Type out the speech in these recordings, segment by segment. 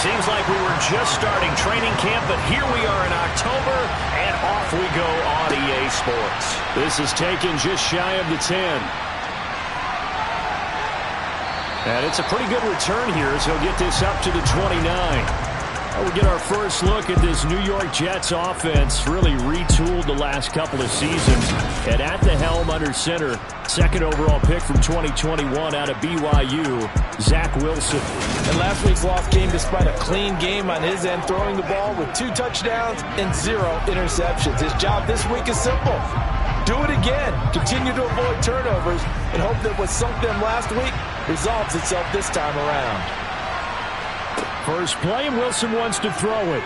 Seems like we were just starting training camp, but here we are in October, and off we go on EA Sports. This is taken just shy of the 10. And it's a pretty good return here as he'll get this up to the 29. We'll get our first look at this New York Jets offense, really retooled the last couple of seasons. And at the helm under center, second overall pick from 2021 out of BYU, Zach Wilson. And last week's loss came despite a clean game on his end, throwing the ball with 2 touchdowns and 0 interceptions. His job this week is simple. Do it again. Continue to avoid turnovers and hope that what sunk them last week resolves itself this time around. First play, and Wilson wants to throw it.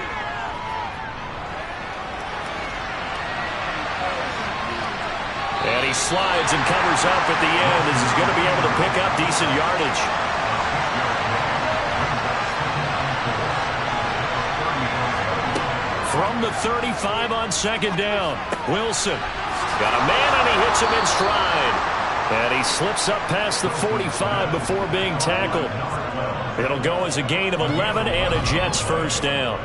And he slides and covers up at the end as he's going to be able to pick up decent yardage. From the 35 on second down, Wilson got a man and he hits him in stride. And he slips up past the 45 before being tackled. It'll go as a gain of 11 and a Jets first down.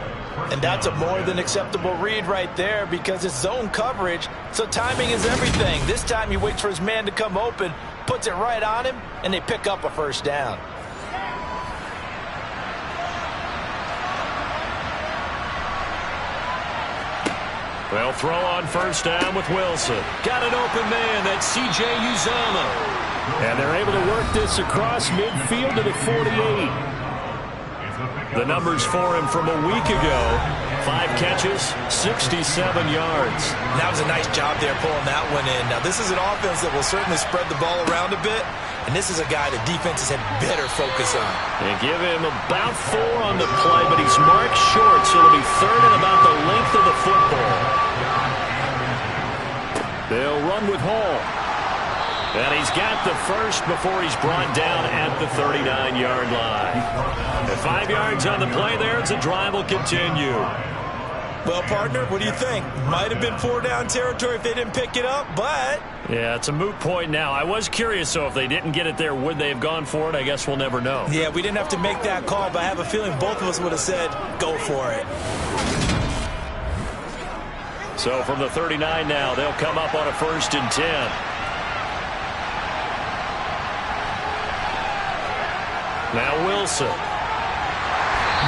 And that's a more than acceptable read right there because it's zone coverage, so timing is everything. This time he waits for his man to come open, puts it right on him, and they pick up a first down. They'll throw on first down with Wilson. Got an open man. That's C.J. Uzomah. And they're able to work this across midfield to the 48. The numbers for him from a week ago. 5 catches, 67 yards. That was a nice job there pulling that one in. Now, this is an offense that will certainly spread the ball around a bit. And this is a guy that defenses had better focus on. They give him about 4 on the play, but he's marked short, so it'll be third and about the length of the football. They'll run with Hall. And he's got the first before he's brought down at the 39-yard line. At 5 yards on the play there, the drive will continue. Well, partner, what do you think? Might have been 4-down territory if they didn't pick it up, but... Yeah, it's a moot point now. I was curious, so if they didn't get it there, would they have gone for it? I guess we'll never know. Yeah, we didn't have to make that call, but I have a feeling both of us would have said, go for it. So from the 39 now, they'll come up on a 1st and 10. Now Wilson.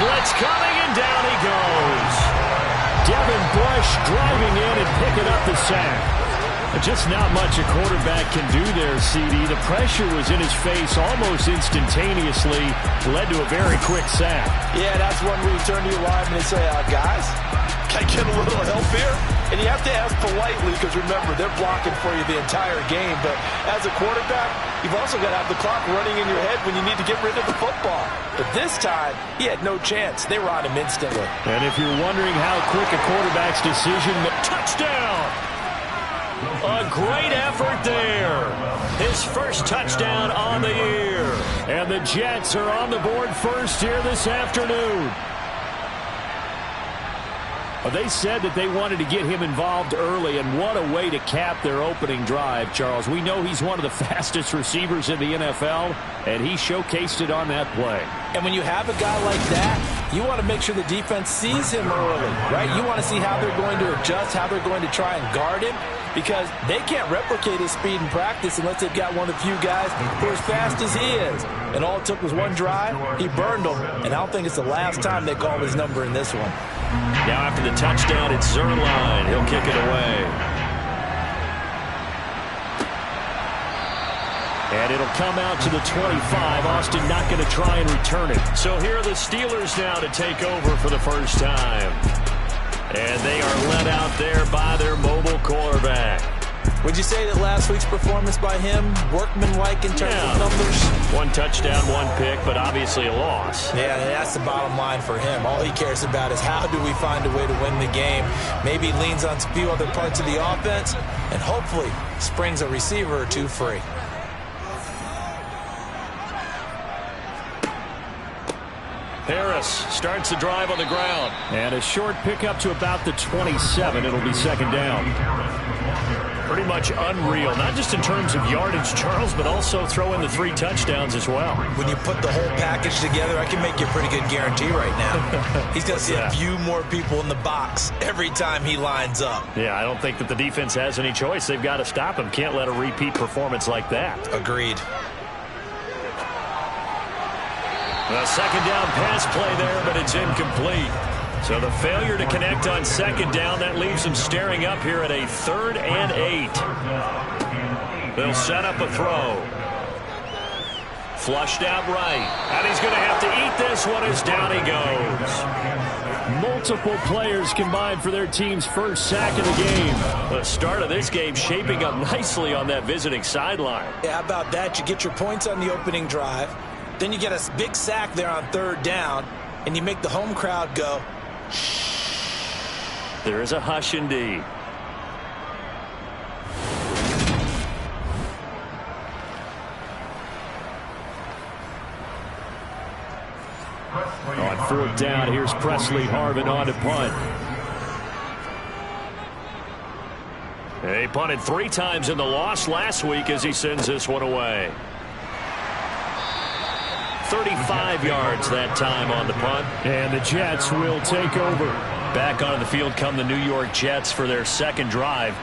Blitz coming, and down he goes. Devin Bush driving in and picking up the sack. Just not much a quarterback can do there, CD. The pressure was in his face almost instantaneously. Led to a very quick sack. Yeah, that's one where you turn to your lineman and say, guys, can I get a little help here? And you have to ask politely because, remember, they're blocking for you the entire game. But as a quarterback, you've also got to have the clock running in your head when you need to get rid of the football. But this time, he had no chance. They were on him instantly. And if you're wondering how quick a quarterback's decision... Touchdown! A great effort there. His first touchdown on the year. And the Jets are on the board first here this afternoon. Well, they said that they wanted to get him involved early, and what a way to cap their opening drive, Charles. We know he's one of the fastest receivers in the NFL, and he showcased it on that play. And when you have a guy like that, you want to make sure the defense sees him early, right? You want to see how they're going to adjust, how they're going to try and guard him, because they can't replicate his speed in practice unless they've got one of the few guys who are as fast as he is. And all it took was one drive. He burned them, and I don't think it's the last time they call his number in this one. Now after the touchdown, it's Zerline. He'll kick it away. And it'll come out to the 25. Austin not going to try and return it. So here are the Steelers now to take over for the first time. And they are led out there by their mobile quarterback. Would you say that last week's performance by him, workmanlike in terms of numbers? 1 touchdown, 1 pick, but obviously a loss. Yeah, that's the bottom line for him. All he cares about is how do we find a way to win the game. Maybe he leans on a few other parts of the offense and hopefully springs a receiver or two free. Harris starts the drive on the ground. And a short pickup to about the 27. It'll be second down. Pretty much unreal, not just in terms of yardage, Charles, but also throw in the 3 touchdowns as well. When you put the whole package together, I can make you a pretty good guarantee right now. He's going to see a few more people in the box every time he lines up. Yeah, I don't think that the defense has any choice. They've got to stop him. Can't let a repeat performance like that. Agreed. A second down pass play there, but it's incomplete. So the failure to connect on second down, that leaves them staring up here at a 3rd and 8. They'll set up a throw. Flushed out right. And he's going to have to eat this one as down he goes. Multiple players combined for their team's first sack of the game. The start of this game shaping up nicely on that visiting sideline. Yeah, how about that? You get your points on the opening drive. Then you get a big sack there on 3rd down. And you make the home crowd go, there is a hush indeed. On 4th down, here's Presley Harvin on to punt. He punted 3 times in the loss last week as he sends this one away. 35 yards that time on the punt. And the Jets will take over. Back onto the field come the New York Jets for their second drive.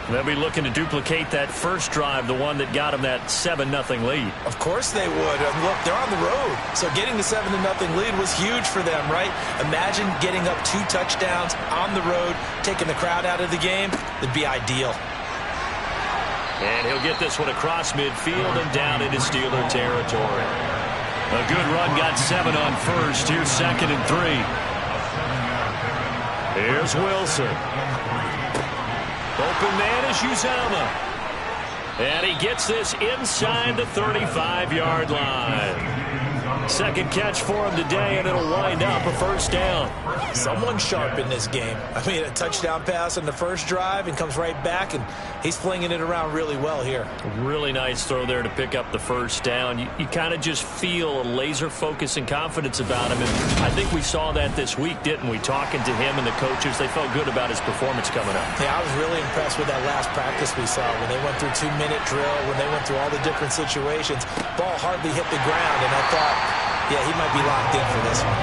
They'll be looking to duplicate that first drive, the one that got them that 7-0 lead. Of course they would. Look, they're on the road. So getting the 7-0 lead was huge for them, right? Imagine getting up 2 touchdowns on the road, taking the crowd out of the game. It'd be ideal. And he'll get this one across midfield and down into Steeler territory. A good run, got 7 on first. Here's 2nd and 3. Here's Wilson. Open man is Uzama. And he gets this inside the 35-yard line. Second catch for him today, and it'll wind up a first down. Someone sharp in this game. I mean, a touchdown pass on the first drive and comes right back, and he's flinging it around really well here. Really nice throw there to pick up the first down. You kind of just feel a laser focus and confidence about him, and I think we saw that this week, didn't we? Talking to him and the coaches, they felt good about his performance coming up. Yeah, I was really impressed with that last practice we saw when they went through 2-minute drill, when they went through all the different situations. Ball hardly hit the ground, and I thought, yeah, he might be locked in for this one.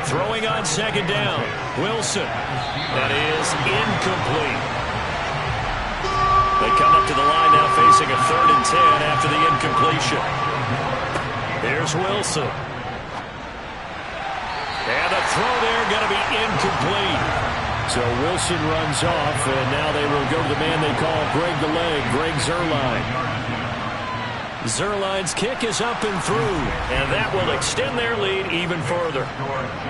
Throwing on second down, Wilson. That is incomplete. They come up to the line now facing a 3rd and 10 after the incompletion. Here's Wilson. And the throw there going to be incomplete. So Wilson runs off, and now they will go to the man they call Greg the Leg, Greg Zuerlein. Zuerlein's kick is up and through, and that will extend their lead even further.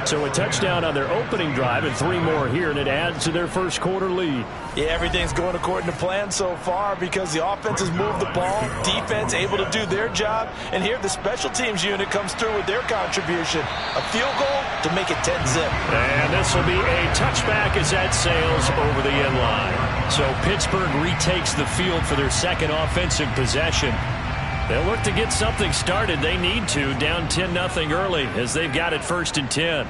So a touchdown on their opening drive and 3 more here, and it adds to their first quarter lead. Yeah, everything's going according to plan so far because the offense has moved the ball, defense able to do their job, and here the special teams unit comes through with their contribution. A field goal to make it 10-zip. And this will be a touchback as that sails over the end line. So Pittsburgh retakes the field for their second offensive possession. They'll look to get something started. They need to, down 10-0 early as they've got it 1st and 10.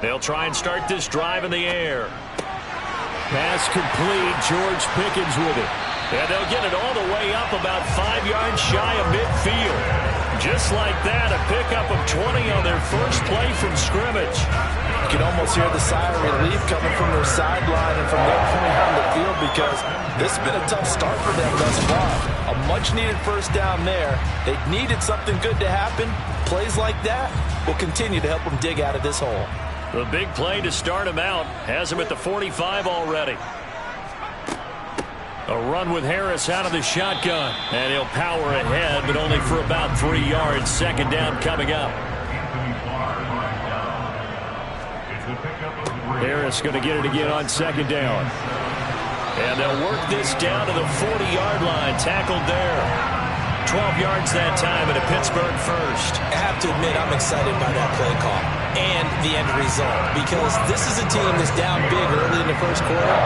They'll try and start this drive in the air. Pass complete. George Pickens with it. And they'll get it all the way up about 5 yards shy of midfield. Just like that, a pickup of 20 on their first play from scrimmage. You can almost hear the sigh of relief coming from their sideline and from their point on the field because this has been a tough start for them thus far. A much-needed first down there. They needed something good to happen. Plays like that will continue to help them dig out of this hole. The big play to start him out has him at the 45 already. A run with Harris out of the shotgun. And he'll power ahead, but only for about 3 yards. Second down coming up. Harris going to get it again on second down. And they'll work this down to the 40-yard line. Tackled there. 12 yards that time and a Pittsburgh first. I have to admit, I'm excited by that play call and the end result because this is a team that's down big early in the first quarter.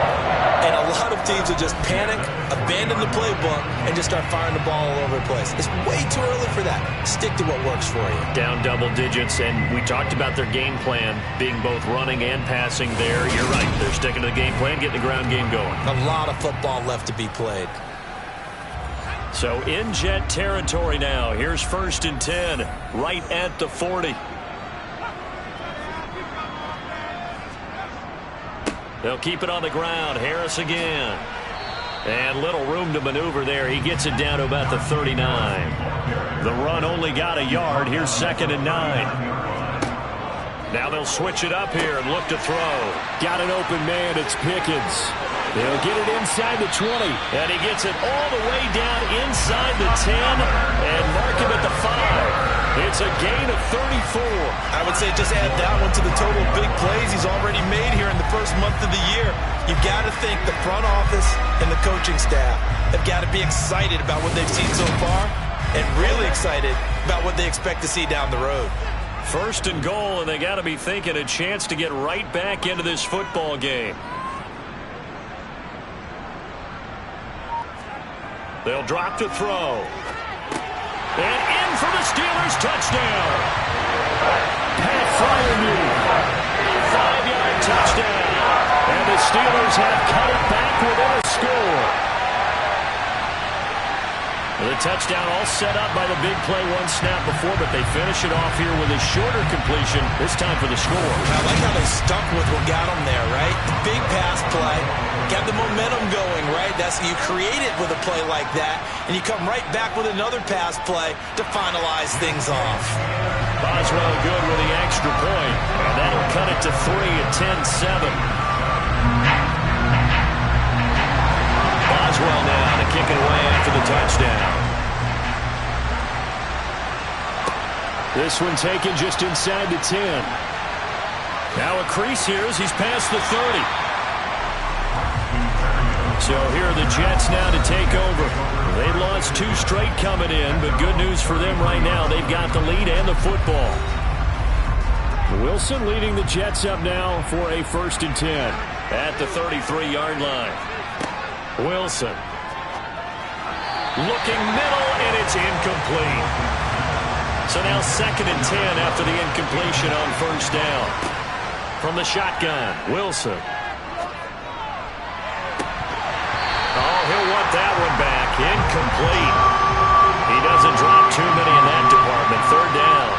And a lot of teams will just panic, abandon the playbook, and just start firing the ball all over the place. It's way too early for that. Stick to what works for you. Down double digits, and we talked about their game plan being both running and passing there. You're right. They're sticking to the game plan, getting the ground game going. A lot of football left to be played. So in Jet territory now. Here's 1st and 10, right at the 40. They'll keep it on the ground. Harris again. And little room to maneuver there. He gets it down to about the 39. The run only got a yard. Here's 2nd and 9. Now they'll switch it up here and look to throw. Got an open man. It's Pickens. They'll get it inside the 20. And he gets it all the way down inside the 10 and mark him at the 5. It's a gain of 34. I would say just add that one to the total big plays he's already made here in the first month of the year. You've got to think the front office and the coaching staff have got to be excited about what they've seen so far and really excited about what they expect to see down the road. 1st and goal, and they got to be thinking a chance to get right back into this football game. They'll drop to throw. And in for the Steelers, touchdown. Pat Fryermuth, 5-yard touchdown. And the Steelers have cut it back within a score. The touchdown all set up by the big play one snap before, but they finish it off here with a shorter completion, this time for the score. I like how they stuck with what got them there, right? The big pass play, got the momentum going, right? That's you create it with a play like that, and you come right back with another pass play to finalize things off. Boswell good with the extra point, and that'll cut it to 3 at 10-7. Boswell now to kick it away after the touchdown. This one taken just inside the 10. Now a crease here as he's past the 30. So here are the Jets now to take over. They lost 2 straight coming in, but good news for them right now. They've got the lead and the football. Wilson leading the Jets up now for a 1st and 10 at the 33-yard line. Wilson looking middle, and it's incomplete. So now 2nd and 10 after the incompletion on 1st down. From the shotgun, Wilson. Oh, he'll want that one back. Incomplete. He doesn't drop too many in that department. 3rd down.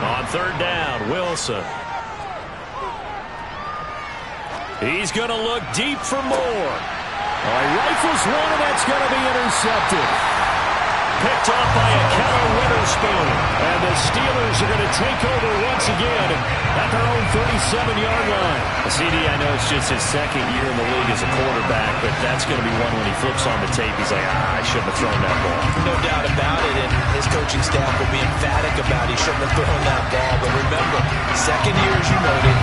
On 3rd down, Wilson. He's going to look deep for more. Rifles one, and that's going to be intercepted. Picked off by a Keller Witherspoon. And the Steelers are going to take over once again at their own 37-yard line. CD, I know it's just his 2nd year in the league as a quarterback, but that's going to be one when he flips on the tape. He's like, I shouldn't have thrown that ball. No doubt about it, and his coaching staff will be emphatic about he shouldn't have thrown that ball. But remember, 2nd year, as you noted,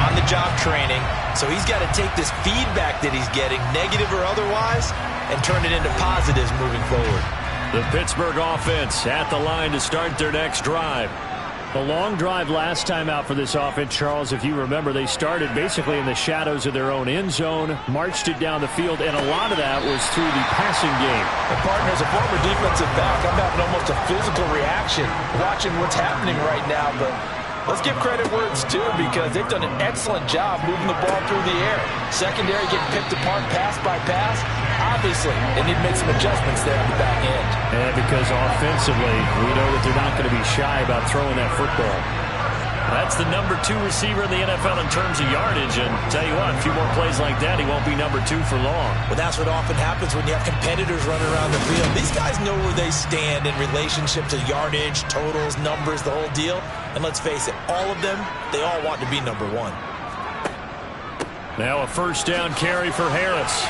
on-the-job training. So he's got to take this feedback that he's getting, negative or otherwise, and turn it into positives moving forward. The Pittsburgh offense at the line to start their next drive. The long drive last time out for this offense, Charles, if you remember, they started basically in the shadows of their own end zone, marched it down the field, and a lot of that was through the passing game. The partner, as a former defensive back, I'm having almost a physical reaction watching what's happening right now, but let's give credit where it's due because they've done an excellent job moving the ball through the air. Secondary getting picked apart pass by pass. Obviously, they need to make some adjustments there on the back end. And because offensively, we know that they're not going to be shy about throwing that football. That's the number 2 receiver in the NFL in terms of yardage. And tell you what, a few more plays like that, he won't be number 2 for long. Well, that's what often happens when you have competitors running around the field. These guys know where they stand in relationship to yardage, totals, numbers, the whole deal. And let's face it, all of them, they all want to be number 1. Now a 1st down carry for Harris.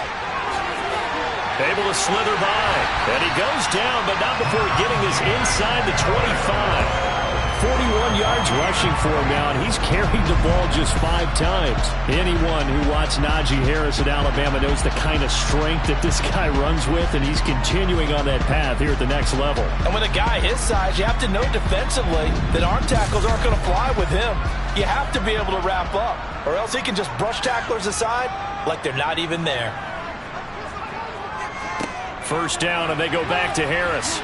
Able to slither by. And he goes down, but not before getting this inside the 25. 41 yards rushing for him now, and he's carried the ball just 5 times. Anyone who watched Najee Harris at Alabama knows the kind of strength that this guy runs with, and he's continuing on that path here at the next level. And with a guy his size, you have to know defensively that arm tackles aren't going to fly with him. You have to be able to wrap up, or else he can just brush tacklers aside like they're not even there. First down, and they go back to Harris.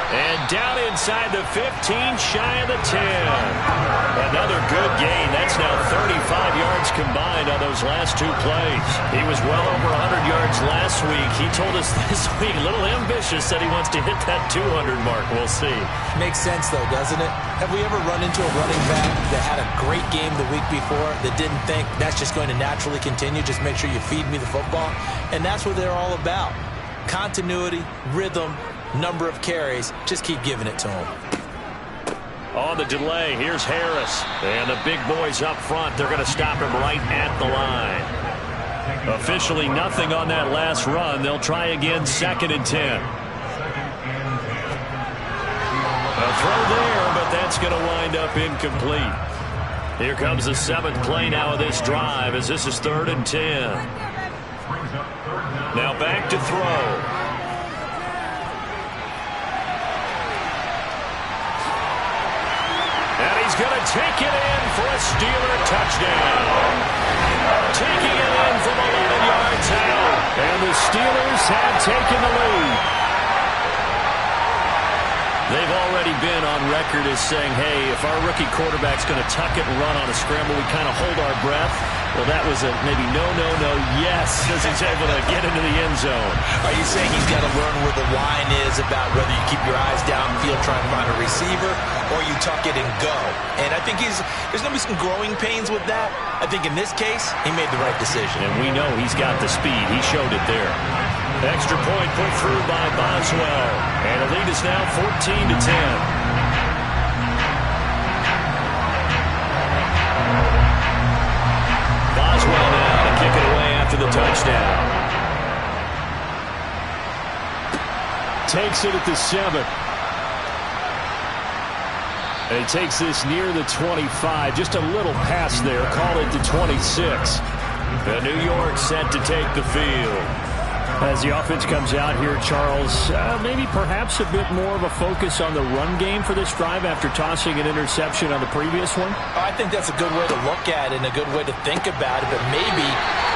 And down inside the 15, shy of the 10. Another good gain. That's now 35 yards combined on those last two plays. He was well over 100 yards last week. He told us this week, a little ambitious, that he wants to hit that 200 mark. We'll see. Makes sense, though, doesn't it? Have we ever run into a running back that had a great game the week before that didn't think that's just going to naturally continue? Just make sure you feed me the football. And that's what they're all about. Continuity, rhythm, number of carries. Just keep giving it to him. On the delay, here's Harris. And the big boys up front, they're going to stop him right at the line. Officially nothing on that last run. They'll try again, 2nd and 10. A throw there, but that's going to wind up incomplete. Here comes the 7th play now of this drive, as this is 3rd and 10. Now back to throw. And he's going to take it in for a Steeler touchdown. Taking it in from 11 yards out. And the Steelers have taken the lead. They've already been on record as saying, hey, if our rookie quarterback's going to tuck it and run on a scramble, we kind of hold our breath. Well, that was a maybe no, yes, as he's able to get into the end zone. Are you saying he's got to learn where the line is about whether you keep your eyes downfield trying to find a receiver or you tuck it and go? And I think there's going to be some growing pains with that. I think in this case, he made the right decision. And we know he's got the speed. He showed it there. Extra point put through by Boswell. And the lead is now 14 to 10. Boswell now to kick it away after the touchdown. Takes it at the 7. And he takes this near the 25. Just a little pass there. Call it to 26. The New York set to take the field. As the offense comes out here, Charles, maybe perhaps a bit more of a focus on the run game for this drive after tossing an interception on the previous one? I think that's a good way to look at it and a good way to think about it, but maybe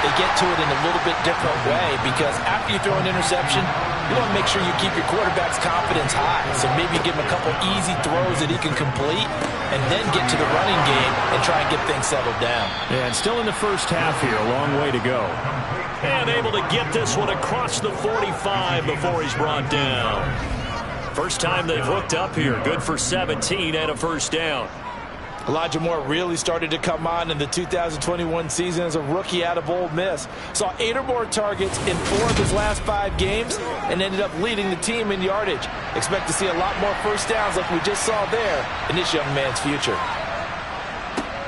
they get to it in a little bit different way, because after you throw an interception, you want to make sure you keep your quarterback's confidence high. So maybe give him a couple easy throws that he can complete and then get to the running game and try and get things settled down. Yeah, and still in the first half here, a long way to go. And able to get this one across the 45 before he's brought down. First time they've hooked up here. Good for 17 and a first down. Elijah Moore really started to come on in the 2021 season as a rookie out of Ole Miss. Saw 8 or more targets in 4 of his last 5 games and ended up leading the team in yardage. Expect to see a lot more first downs like we just saw there in this young man's future.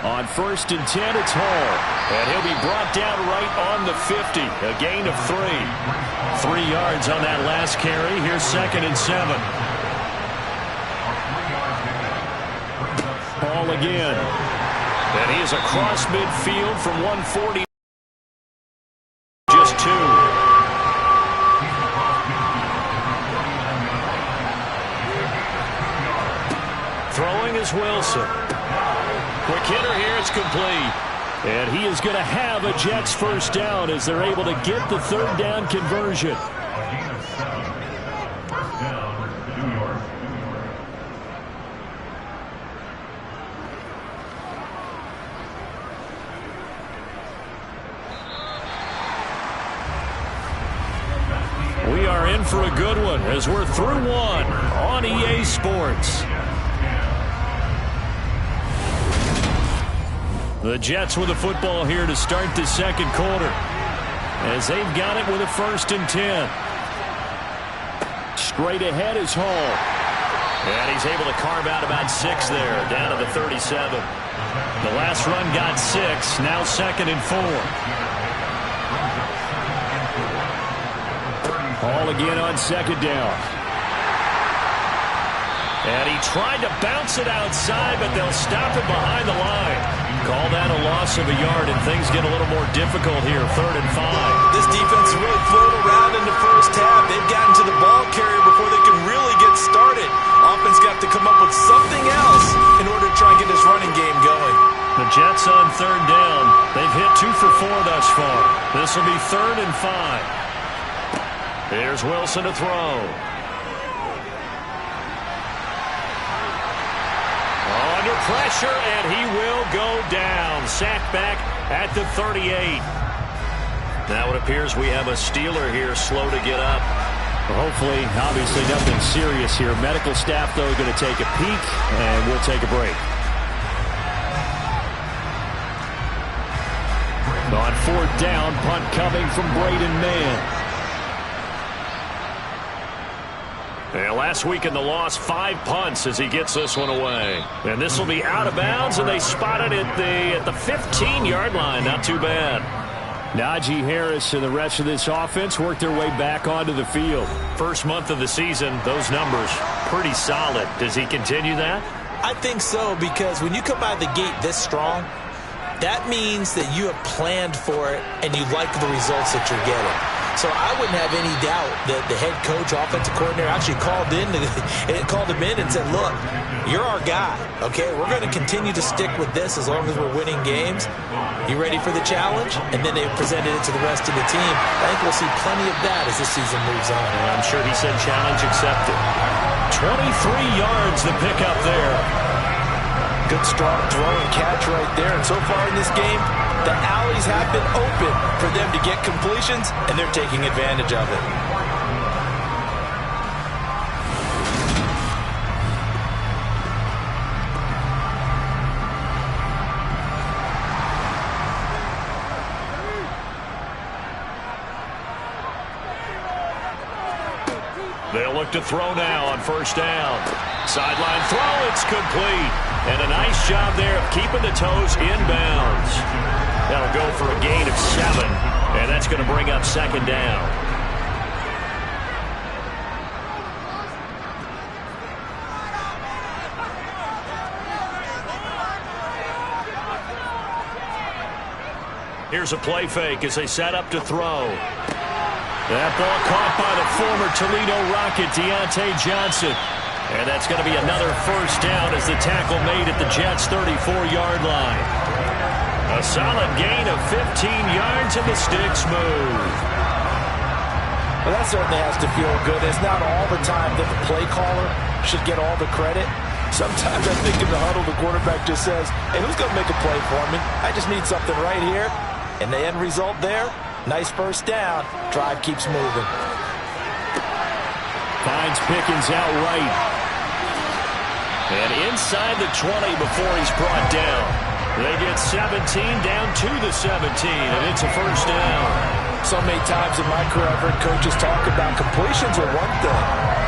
On 1st and 10, it's Hall. And he'll be brought down right on the 50. A gain of 3. 3 yards on that last carry. Here's 2nd and 7. Hall again. And he is across midfield from 140. Just 2. Throwing is Wilson. Quick hitter here, it's complete. And he is going to have a Jets first down as they're able to get the 3rd down conversion. We are in for a good one as we're through one on EA Sports. The Jets with the football here to start the 2nd quarter, as they've got it with a 1st and 10. Straight ahead is Hall. And he's able to carve out about 6 there, down to the 37. The last run got 6, now 2nd and 4. Hall again on 2nd down. And he tried to bounce it outside, but they'll stop him behind the line. Call that a loss of a yard, and things get a little more difficult here, 3rd and 5. This defense is really floating around in the first half. They've gotten to the ball carrier before they can really get started. Offense got to come up with something else in order to try and get this running game going. The Jets on 3rd down. They've hit 2 for 4 thus far. This will be 3rd and 5. Here's Wilson to throw. Under pressure, and he will go down. Sacked back at the 38. Now it appears we have a Steeler here slow to get up. Well, hopefully, obviously nothing serious here. Medical staff, though, going to take a peek, and we'll take a break. On 4th down, punt coming from Braden Mann. And last week in the loss, 5 punts as he gets this one away. And this will be out of bounds, and they spot it at the 15-yard line. Not too bad. Najee Harris and the rest of this offense worked their way back onto the field. First month of the season, those numbers pretty solid. Does he continue that? I think so, because when you come out of the gate this strong, that means that you have planned for it and you like the results that you're getting. So I wouldn't have any doubt that the head coach, offensive coordinator actually called him in and said, look, you're our guy, okay? We're going to continue to stick with this as long as we're winning games. You ready for the challenge? And then they presented it to the rest of the team. I think we'll see plenty of that as the season moves on. And I'm sure he said challenge accepted. 23 yards the pickup there. Good strong throw and catch right there. And so far in this game, the alleys have been open for them to get completions, and they're taking advantage of it. They'll look to throw now on 1st down. Sideline throw, it's complete. And a nice job there of keeping the toes inbounds. That'll go for a gain of 7, and that's going to bring up 2nd down. Here's a play fake as they set up to throw. That ball caught by the former Toledo Rocket, Deontay Johnson. And that's going to be another 1st down as the tackle made at the Jets' 34-yard line. A solid gain of 15 yards and the sticks move. Well, that certainly has to feel good. It's not all the time that the play caller should get all the credit. Sometimes I think in the huddle, the quarterback just says, hey, who's going to make a play for me? I just need something right here. And the end result there, nice 1st down. Drive keeps moving. Finds Pickens out right. And inside the 20 before he's brought down. They get 17 down to the 17, and it's a 1st down. So many times in my career, I've heard coaches talk about completions are one thing.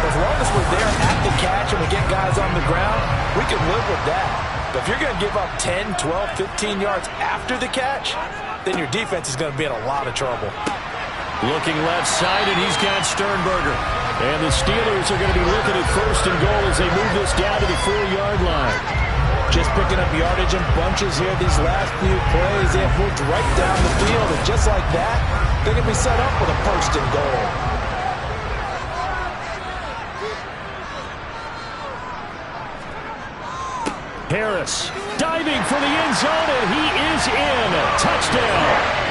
As long as we're there at the catch and we get guys on the ground, we can live with that. But if you're going to give up 10, 12, 15 yards after the catch, then your defense is going to be in a lot of trouble. Looking left side, and he's got Sternberger. And the Steelers are going to be looking at 1st and goal as they move this down to the 4-yard line. Just picking up yardage in bunches here these last few plays. They have moved right down the field, and just like that, they're going to be set up with a 1st and goal. Harris diving for the end zone, and he is in. Touchdown.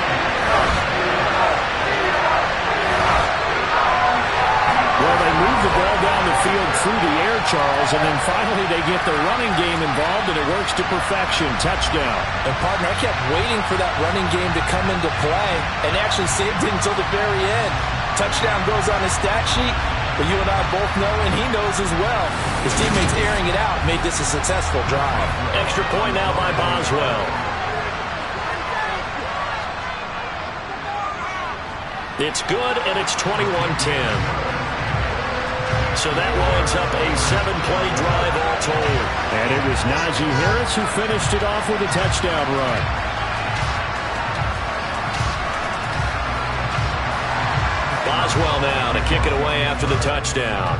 Well, they move the ball down the field through the air, Charles, and then finally they get the running game involved, and it works to perfection. Touchdown. And, partner, I kept waiting for that running game to come into play and actually saved it until the very end. Touchdown goes on his stat sheet, but you and I both know, and he knows as well, his teammates airing it out made this a successful drive. Extra point now by Boswell. It's good, and it's 21-10. So that winds up a 7-play drive all told. And it was Najee Harris who finished it off with a touchdown run. Boswell now to kick it away after the touchdown.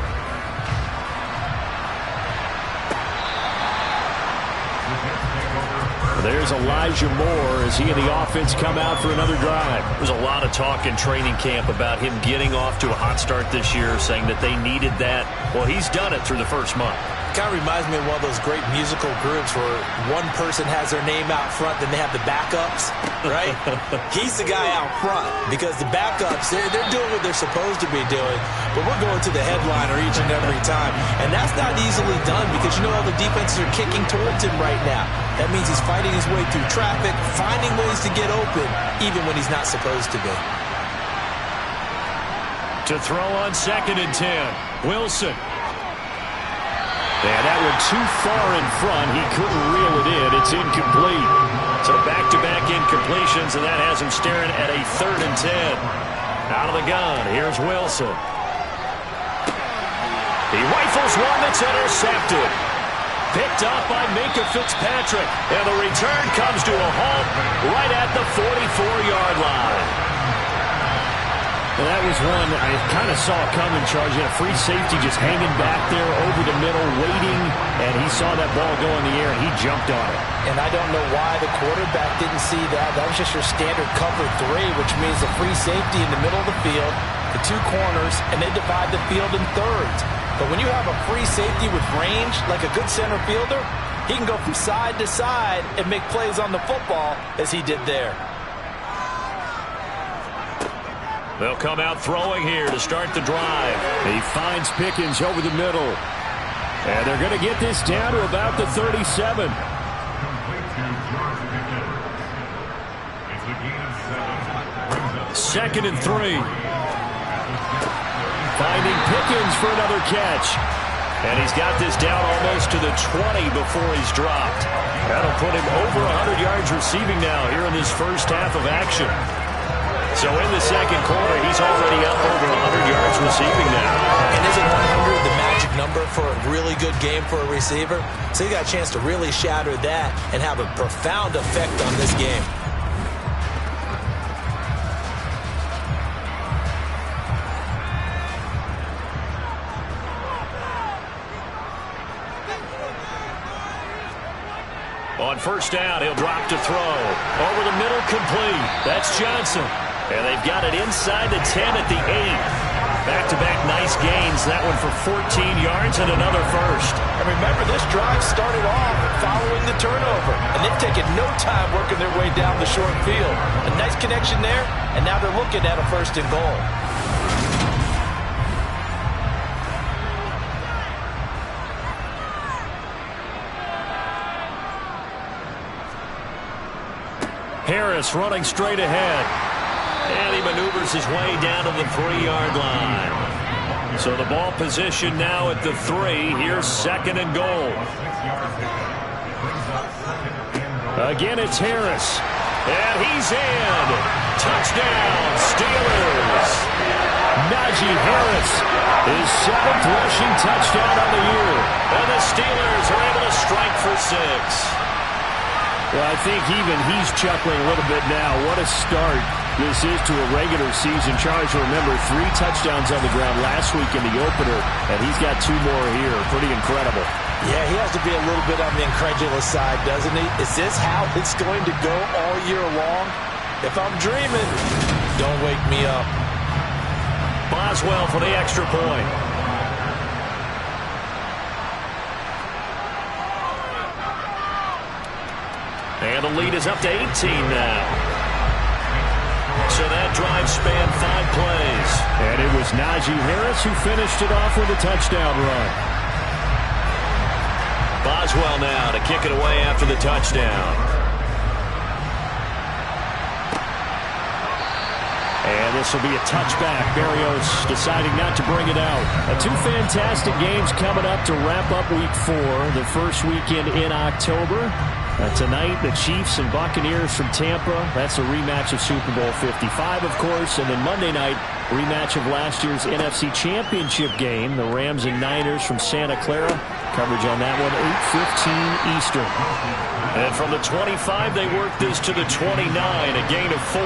There's Elijah Moore as he and the offense come out for another drive. There's a lot of talk in training camp about him getting off to a hot start this year, saying that they needed that. Well, he's done it through the first month. kind of reminds me of one of those great musical groups where one person has their name out front, then they have the backups, right? He's the guy out front because the backups, they're doing what they're supposed to be doing, but we're going to the headliner each and every time. And that's not easily done because you know all the defenses are kicking towards him right now. That means he's fighting his way through traffic, finding ways to get open, even when he's not supposed to be. To throw on 2nd and 10. Wilson. And that one too far in front. He couldn't reel it in. It's incomplete. So back-to-back incompletions, and that has him staring at a 3rd and 10. Out of the gun, here's Wilson. He rifles one that's intercepted. Picked up by Minkah Fitzpatrick. And the return comes to a halt right at the 44-yard line. And that was one I kind of saw coming, Charles. You had a free safety just hanging back there over the middle, waiting, and he saw that ball go in the air, and he jumped on it. And I don't know why the quarterback didn't see that. That was just your standard cover 3, which means a free safety in the middle of the field, the 2 corners, and they divide the field in thirds. But when you have a free safety with range, like a good center fielder, he can go from side to side and make plays on the football as he did there. They'll come out throwing here to start the drive. He finds Pickens over the middle. And they're going to get this down to about the 37. Second and 3. Finding Pickens for another catch. And he's got this down almost to the 20 before he's dropped. That'll put him over 100 yards receiving now here in this first half of action. So in the second quarter, he's already up over 100 yards receiving now. And isn't 100 the magic number for a really good game for a receiver? So he got a chance to really shatter that and have a profound effect on this game. On first down, he'll drop to throw. Over the middle, complete. That's Johnson. And they've got it inside the 10 at the 8. Back-to-back nice gains. That one for 14 yards and another first. And remember, this drive started off following the turnover. And they've taken no time working their way down the short field. A nice connection there, and now they're looking at a 1st and goal. Harris running straight ahead. And he maneuvers his way down to the 3-yard line. So the ball position now at the 3. Here's 2nd and goal. Again, it's Harris. And he's in. Touchdown, Steelers. Najee Harris, his 7th rushing touchdown on the year. And the Steelers are able to strike for 6. Well, I think even he's chuckling a little bit now. What a start this is to a regular season. Charles, remember, 3 touchdowns on the ground last week in the opener, and he's got 2 more here. Pretty incredible. Yeah, he has to be a little bit on the incredulous side, doesn't he? Is this how it's going to go all year long? If I'm dreaming, don't wake me up. Boswell for the extra point. And the lead is up to 18 now. So that drive spanned 5 plays. And it was Najee Harris who finished it off with a touchdown run. Boswell now to kick it away after the touchdown. And this will be a touchback. Berrios deciding not to bring it out. 2 fantastic games coming up to wrap up Week 4, the first weekend in October. Tonight, the Chiefs and Buccaneers from Tampa. That's a rematch of Super Bowl 55, of course. And then Monday night, rematch of last year's NFC Championship game. The Rams and Niners from Santa Clara. Coverage on that one, 8:15 Eastern. And from the 25, they work this to the 29, a gain of 4.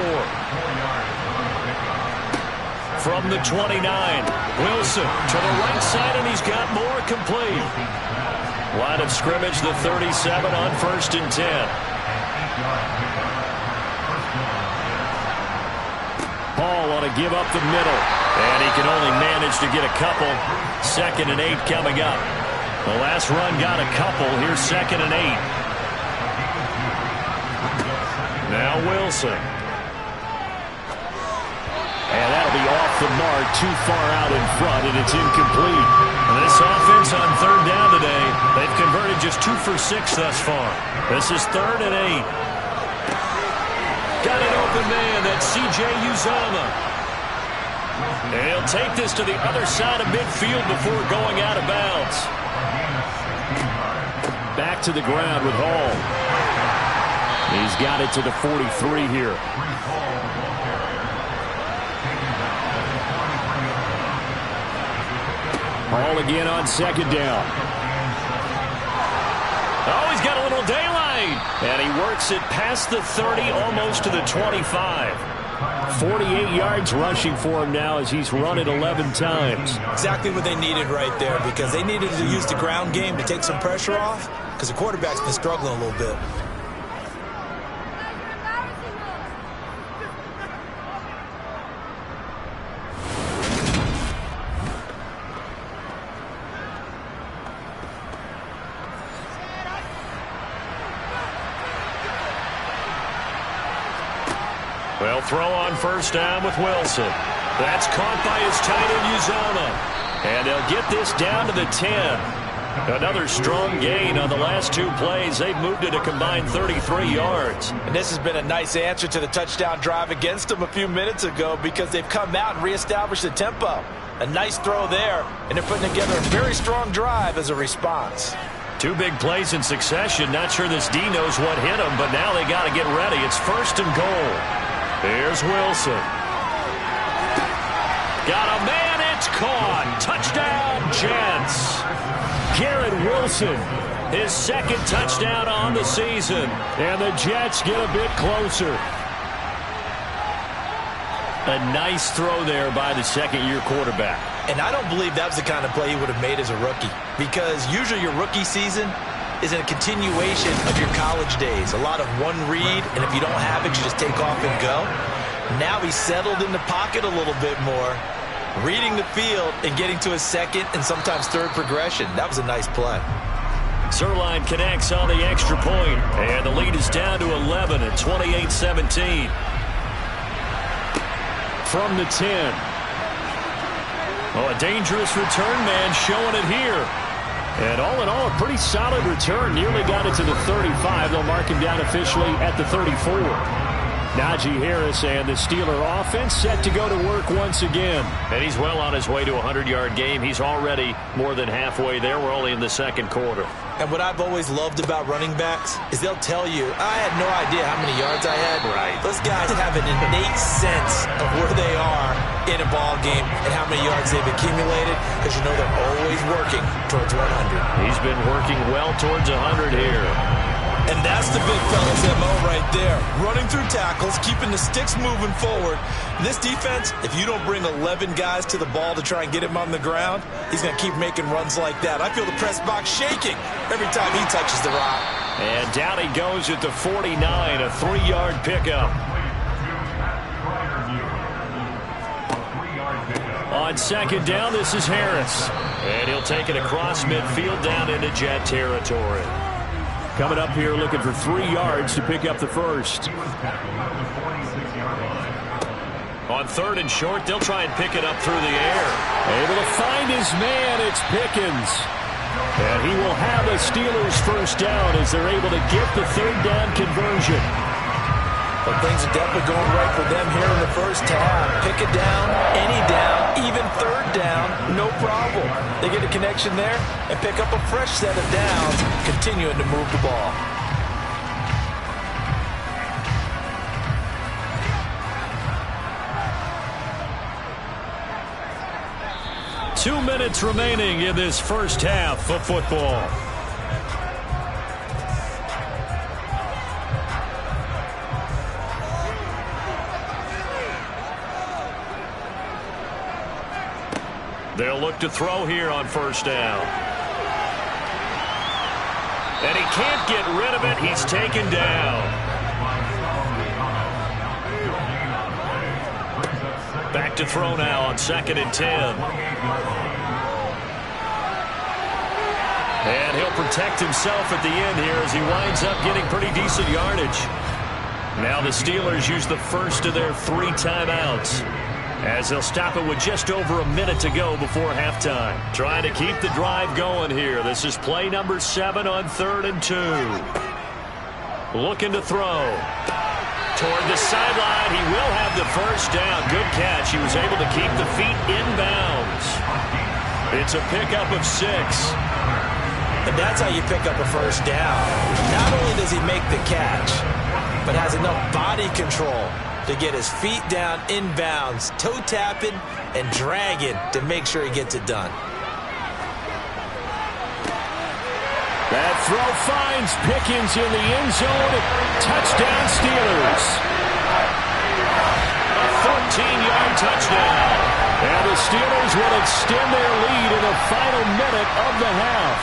From the 29, Wilson to the right side, and he's got more, complete. Line of scrimmage, the 37 on 1st and 10. Hall on a give up the middle. And he can only manage to get a couple. 2nd and 8 coming up. The last run got a couple. Here's 2nd and 8. Now Wilson. And that'll be off the mark, too far out in front, and it's incomplete. This offense on 3rd down today, they've converted just 2 for 6 thus far. This is 3rd and 8. Got an open man. That's C.J. Uzomah. And he'll take this to the other side of midfield before going out of bounds. Back to the ground with Hall. He's got it to the 43 here. Hall again on 2nd down. Oh, he's got a little daylight. And he works it past the 30, almost to the 25. 48 yards rushing for him now as he's run it 11 times. Exactly what they needed right there, because they needed to use the ground game to take some pressure off, because the quarterback's been struggling a little bit. They'll throw on 1st down with Wilson. That's caught by his tight end, Uzomah. And they'll get this down to the 10. Another strong gain on the last 2 plays. They've moved it a combined 33 yards. And this has been a nice answer to the touchdown drive against them a few minutes ago, because they've come out and reestablished the tempo. A nice throw there, and they're putting together a very strong drive as a response. 2 big plays in succession. Not sure this D knows what hit them, but now they got to get ready. It's 1st and goal. Here's Wilson. Got a man. It's caught. Touchdown, Jets. Garrett Wilson. His 2nd touchdown on the season. And the Jets get a bit closer. A nice throw there by the 2nd-year quarterback. And I don't believe that was the kind of play he would have made as a rookie, because usually your rookie season is a continuation of your college days. A lot of one read, and if you don't have it, you just take off and go. Now he's settled in the pocket a little bit more, reading the field and getting to his 2nd and sometimes 3rd progression. That was a nice play. Zuerlein connects on the extra point, and the lead is down to 11 at 28-17. From the 10. Oh, a dangerous return man showing it here. And all in all, a pretty solid return. Nearly got it to the 35. They'll mark him down officially at the 34. Najee Harris and the Steeler offense set to go to work once again. And he's well on his way to a 100-yard game. He's already more than halfway there. We're only in the 2nd quarter. And what I've always loved about running backs is they'll tell you, I had no idea how many yards I had. Right. Those guys have an innate sense of where they are in a ball game and how many yards they've accumulated, because you know they're always working towards 100. He's been working well towards 100 here. And that's the big fella's MO right there. Running through tackles, keeping the sticks moving forward. And this defense, if you don't bring 11 guys to the ball to try and get him on the ground, he's going to keep making runs like that. I feel the press box shaking every time he touches the rock. And down he goes at the 49, a 3-yard pickup. On 2nd down, this is Harris. And he'll take it across midfield down into Jet territory. Coming up here looking for 3 yards to pick up the 1st. On 3rd and short, they'll try and pick it up through the air. Able to find his man, it's Pickens. And he will have a Steelers 1st down as they're able to get the 3rd down conversion. But things are definitely going right for them here in the 1st half. Pick it down, any down, even 3rd down, no problem. They get a connection there and pick up a fresh set of downs, continuing to move the ball. Two minutes remaining in this 1st half of football. They'll look to throw here on 1st down. And he can't get rid of it. He's taken down. Back to throw now on 2nd and 10. And he'll protect himself at the end here as he winds up getting pretty decent yardage. Now the Steelers use the first of their 3 timeouts, as they'll stop it with just over a minute to go before halftime. Trying to keep the drive going here. This is play number 7 on 3rd and 2. Looking to throw. Toward the sideline, he will have the first down. Good catch. He was able to keep the feet inbounds. It's a pickup of 6. And that's how you pick up a first down. Not only does he make the catch, but has enough body control to get his feet down inbounds, toe tapping and dragging to make sure he gets it done. That throw finds Pickens in the end zone. Touchdown Steelers. A 14-yard touchdown. And the Steelers will extend their lead in the final minute of the half.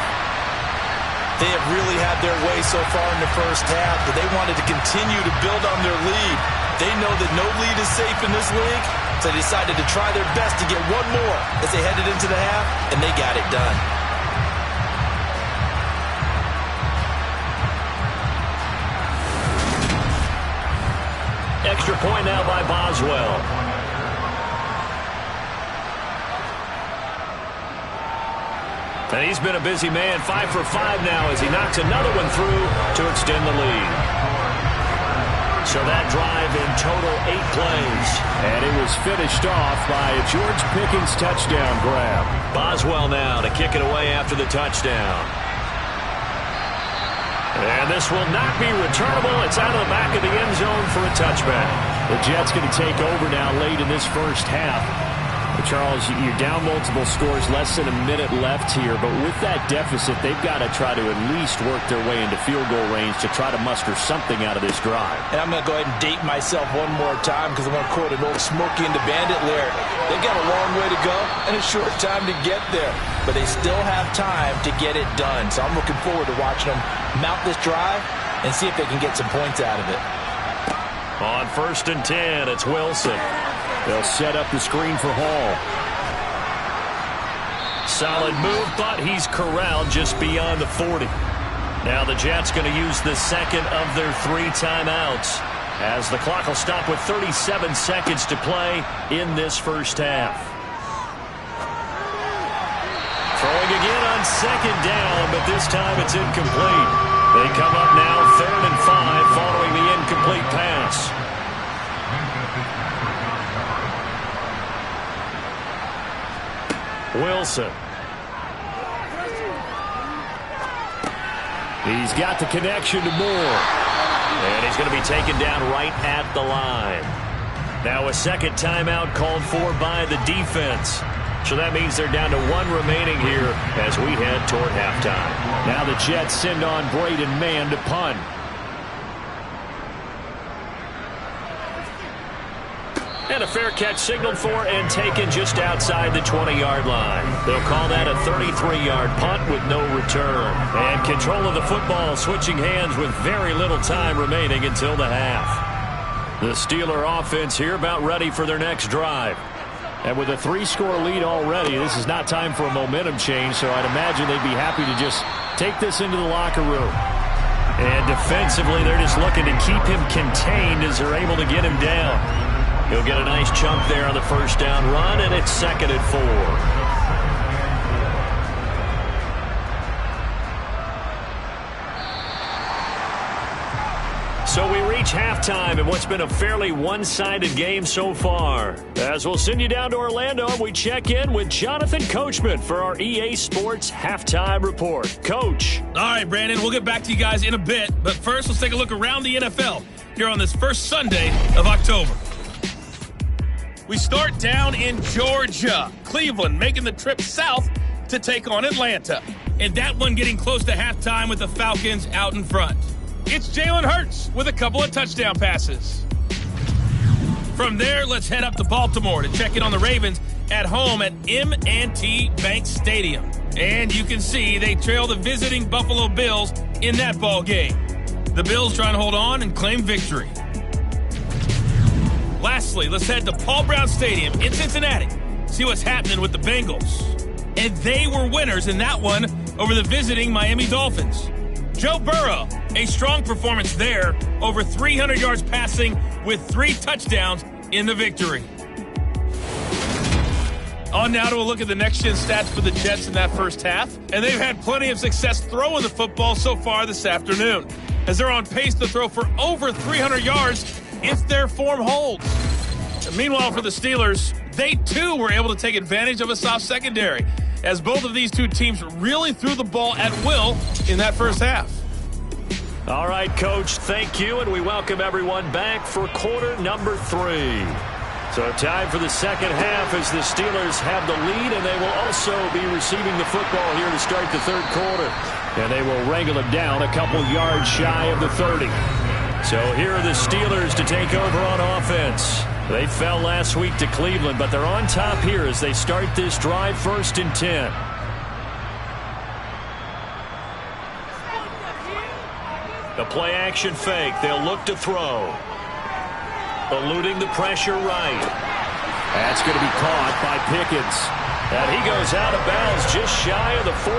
They have really had their way so far in the first half, but they wanted to continue to build on their lead. They know that no lead is safe in this league, so they decided to try their best to get one more as they headed into the half, and they got it done. Extra point now by Boswell. And he's been a busy man, 5 for 5 now as he knocks another one through to extend the lead. So that drive in total 8 plays. And it was finished off by a George Pickens touchdown grab. Boswell now to kick it away after the touchdown. And this will not be returnable. It's out of the back of the end zone for a touchback. The Jets going to take over now late in this first half. Charles, you're down multiple scores, less than a minute left here, but with that deficit, they've got to try to at least work their way into field goal range to try to muster something out of this drive. And I'm going to go ahead and date myself one more time because I'm going to quote an old Smokey and the Bandit lyric. They've got a long way to go and a short time to get there, but they still have time to get it done. So I'm looking forward to watching them mount this drive and see if they can get some points out of it. On 1st and 10, it's Wilson. They'll set up the screen for Hall. Solid move, but he's corralled just beyond the 40. Now the Jets going to use the second of their 3 timeouts, as the clock will stop with 37 seconds to play in this first half. Throwing again on 2nd down, but this time it's incomplete. They come up now 3rd and 5 following the incomplete pass. Wilson. He's got the connection to Moore. And he's going to be taken down right at the line. Now a second timeout called for by the defense. So that means they're down to 1 remaining here as we head toward halftime. Now the Jets send on Braden Mann to punt. And a fair catch signaled for and taken just outside the 20-yard line. They'll call that a 33-yard punt with no return. And control of the football switching hands with very little time remaining until the half. The Steeler offense here about ready for their next drive. And with a 3-score lead already, this is not time for a momentum change, so I'd imagine they'd be happy to just take this into the locker room. And defensively, they're just looking to keep him contained as they're able to get him down. He'll get a nice chunk there on the first down run, and it's 2nd and 4. So we reach halftime in what's been a fairly one-sided game so far. As we'll send you down to Orlando, we check in with Jonathan Coachman for our EA Sports Halftime Report. Coach. All right, Brandon, we'll get back to you guys in a bit, but first let's take a look around the NFL here on this first Sunday of October. We start down in Georgia. Cleveland making the trip south to take on Atlanta. And that one getting close to halftime with the Falcons out in front. It's Jalen Hurts with a couple of touchdown passes. From there, let's head up to Baltimore to check in on the Ravens at home at M&T Bank Stadium. And you can see they trail the visiting Buffalo Bills in that ball game. The Bills trying to hold on and claim victory. Lastly, let's head to Paul Brown Stadium in Cincinnati. See what's happening with the Bengals. And they were winners in that one over the visiting Miami Dolphins. Joe Burrow, a strong performance there, over 300 yards passing with 3 touchdowns in the victory. On now to a look at the next-gen stats for the Jets in that first half, and they've had plenty of success throwing the football so far this afternoon, as they're on pace to throw for over 300 yards if their form holds. And meanwhile, for the Steelers, they too were able to take advantage of a soft secondary, as both of these two teams really threw the ball at will in that first half. All right, Coach, thank you, and we welcome everyone back for quarter number 3. So time for the second half as the Steelers have the lead, and they will also be receiving the football here to start the third quarter. And they will wrangle it down a couple yards shy of the 30. So here are the Steelers to take over on offense. They fell last week to Cleveland, but they're on top here as they start this drive, 1st and 10. The play action fake. They'll look to throw. Eluding the pressure right. That's going to be caught by Pickens. And he goes out of bounds just shy of the 45.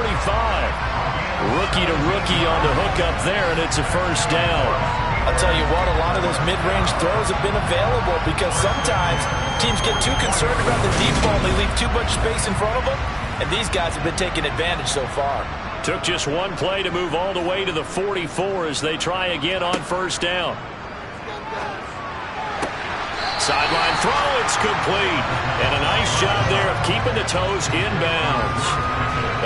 Rookie to rookie on the hook up there, and it's a first down. I'll tell you what, a lot of those mid-range throws have been available because sometimes teams get too concerned about the deep ball and they leave too much space in front of them, and these guys have been taking advantage so far. Took just one play to move all the way to the 44 as they try again on first down. Sideline throw, it's complete. And a nice job there of keeping the toes inbounds.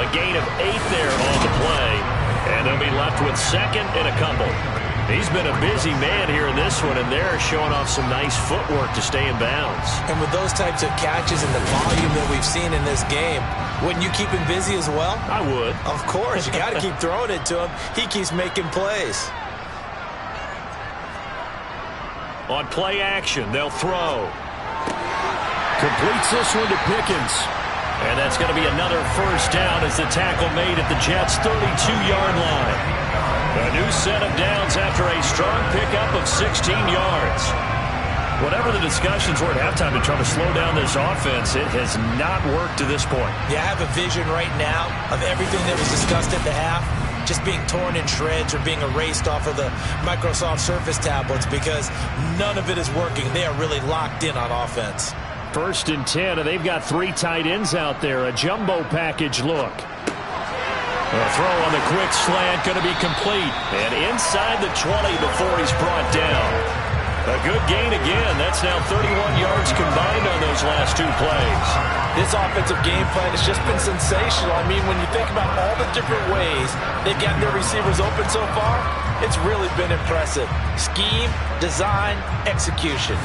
A gain of 8 there on the play. And they'll be left with second and a couple. He's been a busy man here in this one, and they're showing off some nice footwork to stay in bounds. And with those types of catches and the volume that we've seen in this game, wouldn't you keep him busy as well? I would. Of course. You got to keep throwing it to him. He keeps making plays. On play action, they'll throw. Completes this one to Pickens. And that's going to be another first down as the tackle made at the Jets' 32-yard line. A new set of downs after a strong pickup of 16 yards. Whatever the discussions were at halftime to try to slow down this offense, it has not worked to this point. Yeah, I have a vision right now of everything that was discussed at the half just being torn in shreds or being erased off of the Microsoft Surface tablets because none of it is working. They are really locked in on offense. 1st and 10, and they've got 3 tight ends out there. A jumbo package look. A throw on the quick slant going to be complete. And inside the 20 before he's brought down. A good gain again. That's now 31 yards combined on those last 2 plays. This offensive game plan has just been sensational. I mean, when you think about all the different ways they've gotten their receivers open so far, it's really been impressive. Scheme, design, execution.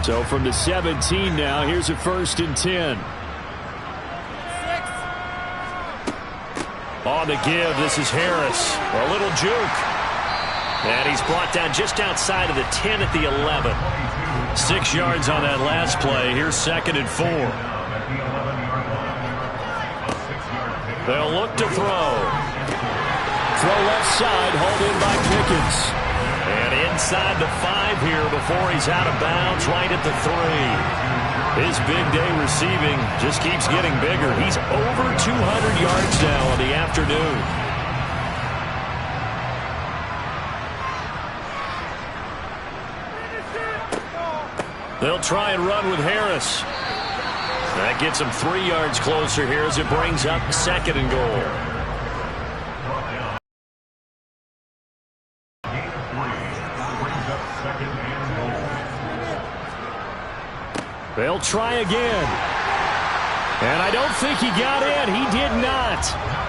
So from the 17 now, here's a 1st and 10. On the give, this is Harris. A little juke. And he's brought down just outside of the 10 at the 11. 6 yards on that last play. Here's 2nd and 4. They'll look to throw. Throw left side, hauled in by Pickens. And inside the 5 here before he's out of bounds right at the 3. His big day receiving just keeps getting bigger. He's over 200 yards now in the afternoon. They'll try and run with Harris. That gets him 3 yards closer here as it brings up 2nd and goal. They'll try again. And I don't think he got in. He did not.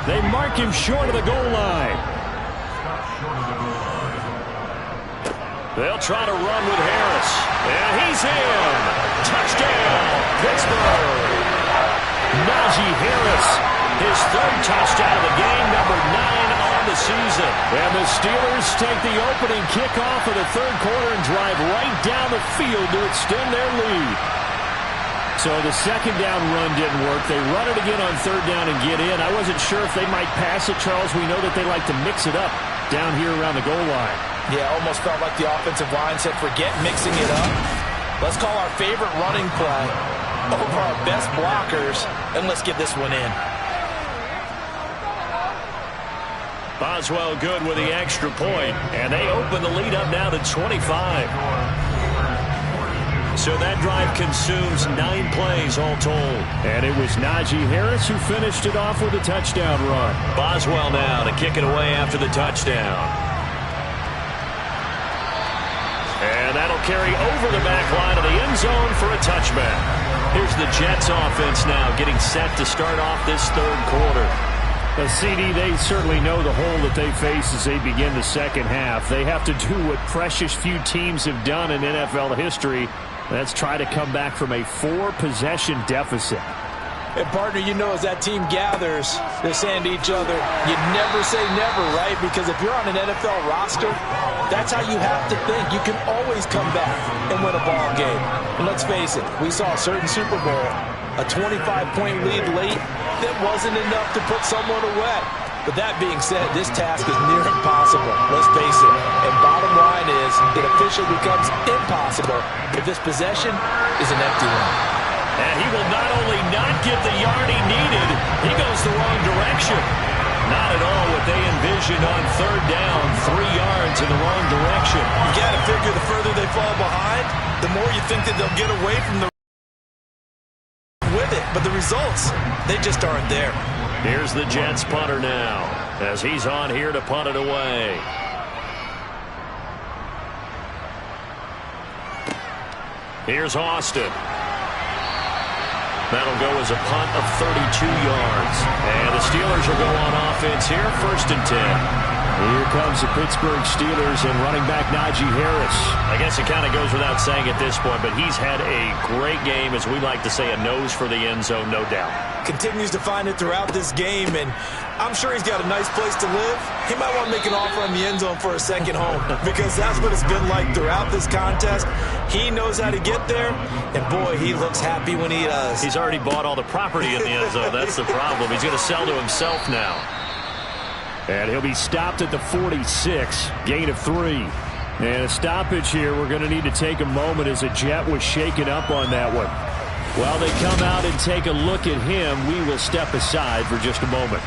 They mark him short of the goal line. They'll try to run with Harris. And he's in. Touchdown, Pittsburgh. Najee Harris, his 3rd touchdown of the game, number 9 on the season. And the Steelers take the opening kickoff of the 3rd quarter and drive right down the field to extend their lead. So the 2nd down run didn't work. They run it again on 3rd down and get in. I wasn't sure if they might pass it, Charles. We know that they like to mix it up down here around the goal line. Yeah, almost felt like the offensive line said, forget mixing it up. Let's call our favorite running play over our best blockers, and let's get this one in. Boswell good with the extra point, and they open the lead up now to 25. So that drive consumes 9 plays all told. And it was Najee Harris who finished it off with a touchdown run. Boswell now to kick it away after the touchdown. And that'll carry over the back line of the end zone for a touchback. Here's the Jets offense now getting set to start off this third quarter. The CD, they certainly know the hole that they face as they begin the second half. They have to do what precious few teams have done in NFL history. That's try to come back from a 4-possession deficit. And, partner, you know, as that team gathers, they're saying to each other, you never say never, right? Because if you're on an NFL roster, that's how you have to think. You can always come back and win a ball game. And let's face it, we saw a certain Super Bowl, a 25-point lead late, that wasn't enough to put someone away. But that being said, this task is near impossible. Let's face it. And bottom line is, it officially becomes impossible if this possession is an empty one. And he will not only not get the yard he needed, he goes the wrong direction. Not at all what they envisioned on third down, 3 yards in the wrong direction. You got to figure the further they fall behind, the more you think that they'll get away from the with it. But the results, they just aren't there. Here's the Jets punter now as he's on here to punt it away. Here's Austin. That'll go as a punt of 32 yards. And the Steelers will go on offense here, 1st and 10. Here comes the Pittsburgh Steelers and running back Najee Harris. I guess it kind of goes without saying at this point, but he's had a great game, as we like to say, a nose for the end zone, no doubt. Continues to find it throughout this game, and I'm sure he's got a nice place to live. He might want to make an offer on the end zone for a second home, because that's what it's been like throughout this contest. He knows how to get there, and boy, he looks happy when he does. He's already bought all the property in the end zone. That's the problem. He's going to sell to himself now. And he'll be stopped at the 46, gain of 3. And a stoppage here, we're going to need to take a moment as a Jet was shaken up on that one. While they come out and take a look at him, we will step aside for just a moment.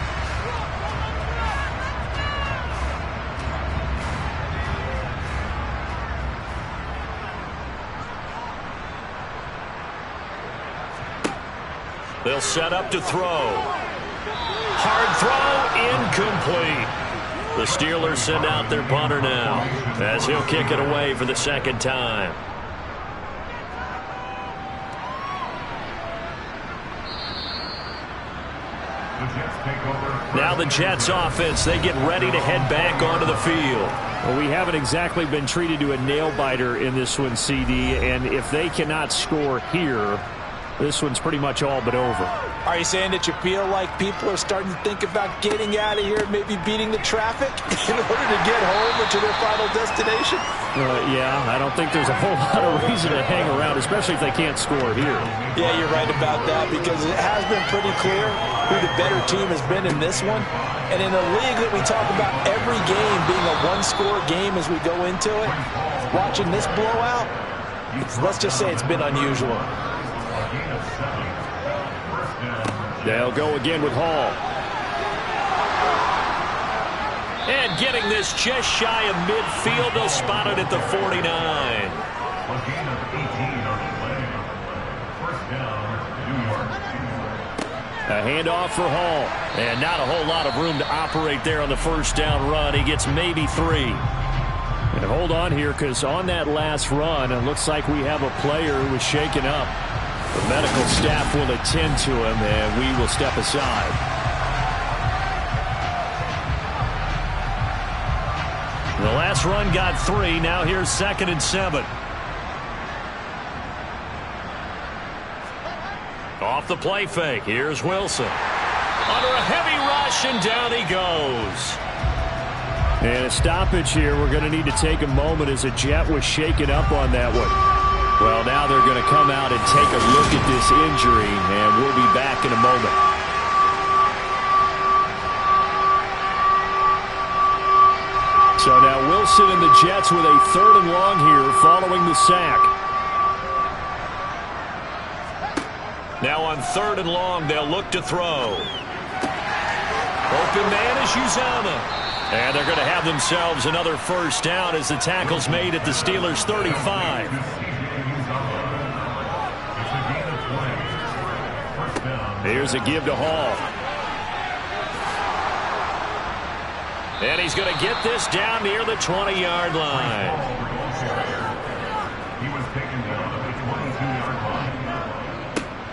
They'll set up to throw. Hard throw, incomplete. The Steelers send out their punter now as he'll kick it away for the second time. Now the Jets offense, they get ready to head back onto the field. Well, we haven't exactly been treated to a nail-biter in this one, CD, and if they cannot score here, this one's pretty much all but over. Are you saying that you feel like people are starting to think about getting out of here, maybe beating the traffic in order to get home or to their final destination? Yeah, I don't think there's a whole lot of reason to hang around, especially if they can't score here. Yeah, you're right about that, because it has been pretty clear who the better team has been in this one. And in a league that we talk about every game being a one-score game as we go into it, watching this blowout, let's just say it's been unusual. They'll go again with Hall. And getting this just shy of midfield, they'll spot it at the 49. A handoff for Hall. And not a whole lot of room to operate there on the first down run. He gets maybe 3. And hold on here, because on that last run, it looks like we have a player who was shaken up. The medical staff will attend to him, and we will step aside. The last run got 3. Now here's 2nd and 7. Off the play fake. Here's Wilson. Under a heavy rush, and down he goes. And a stoppage here. We're going to need to take a moment as a Jet was shaken up on that one. Well, now they're going to come out and take a look at this injury, and we'll be back in a moment. So now Wilson and the Jets with a 3rd and long here following the sack. Now on 3rd and long, they'll look to throw. Open man is Uzama. And they're going to have themselves another first down as the tackle's made at the Steelers' 35. Here's a give to Hall. And he's going to get this down near the 20-yard line.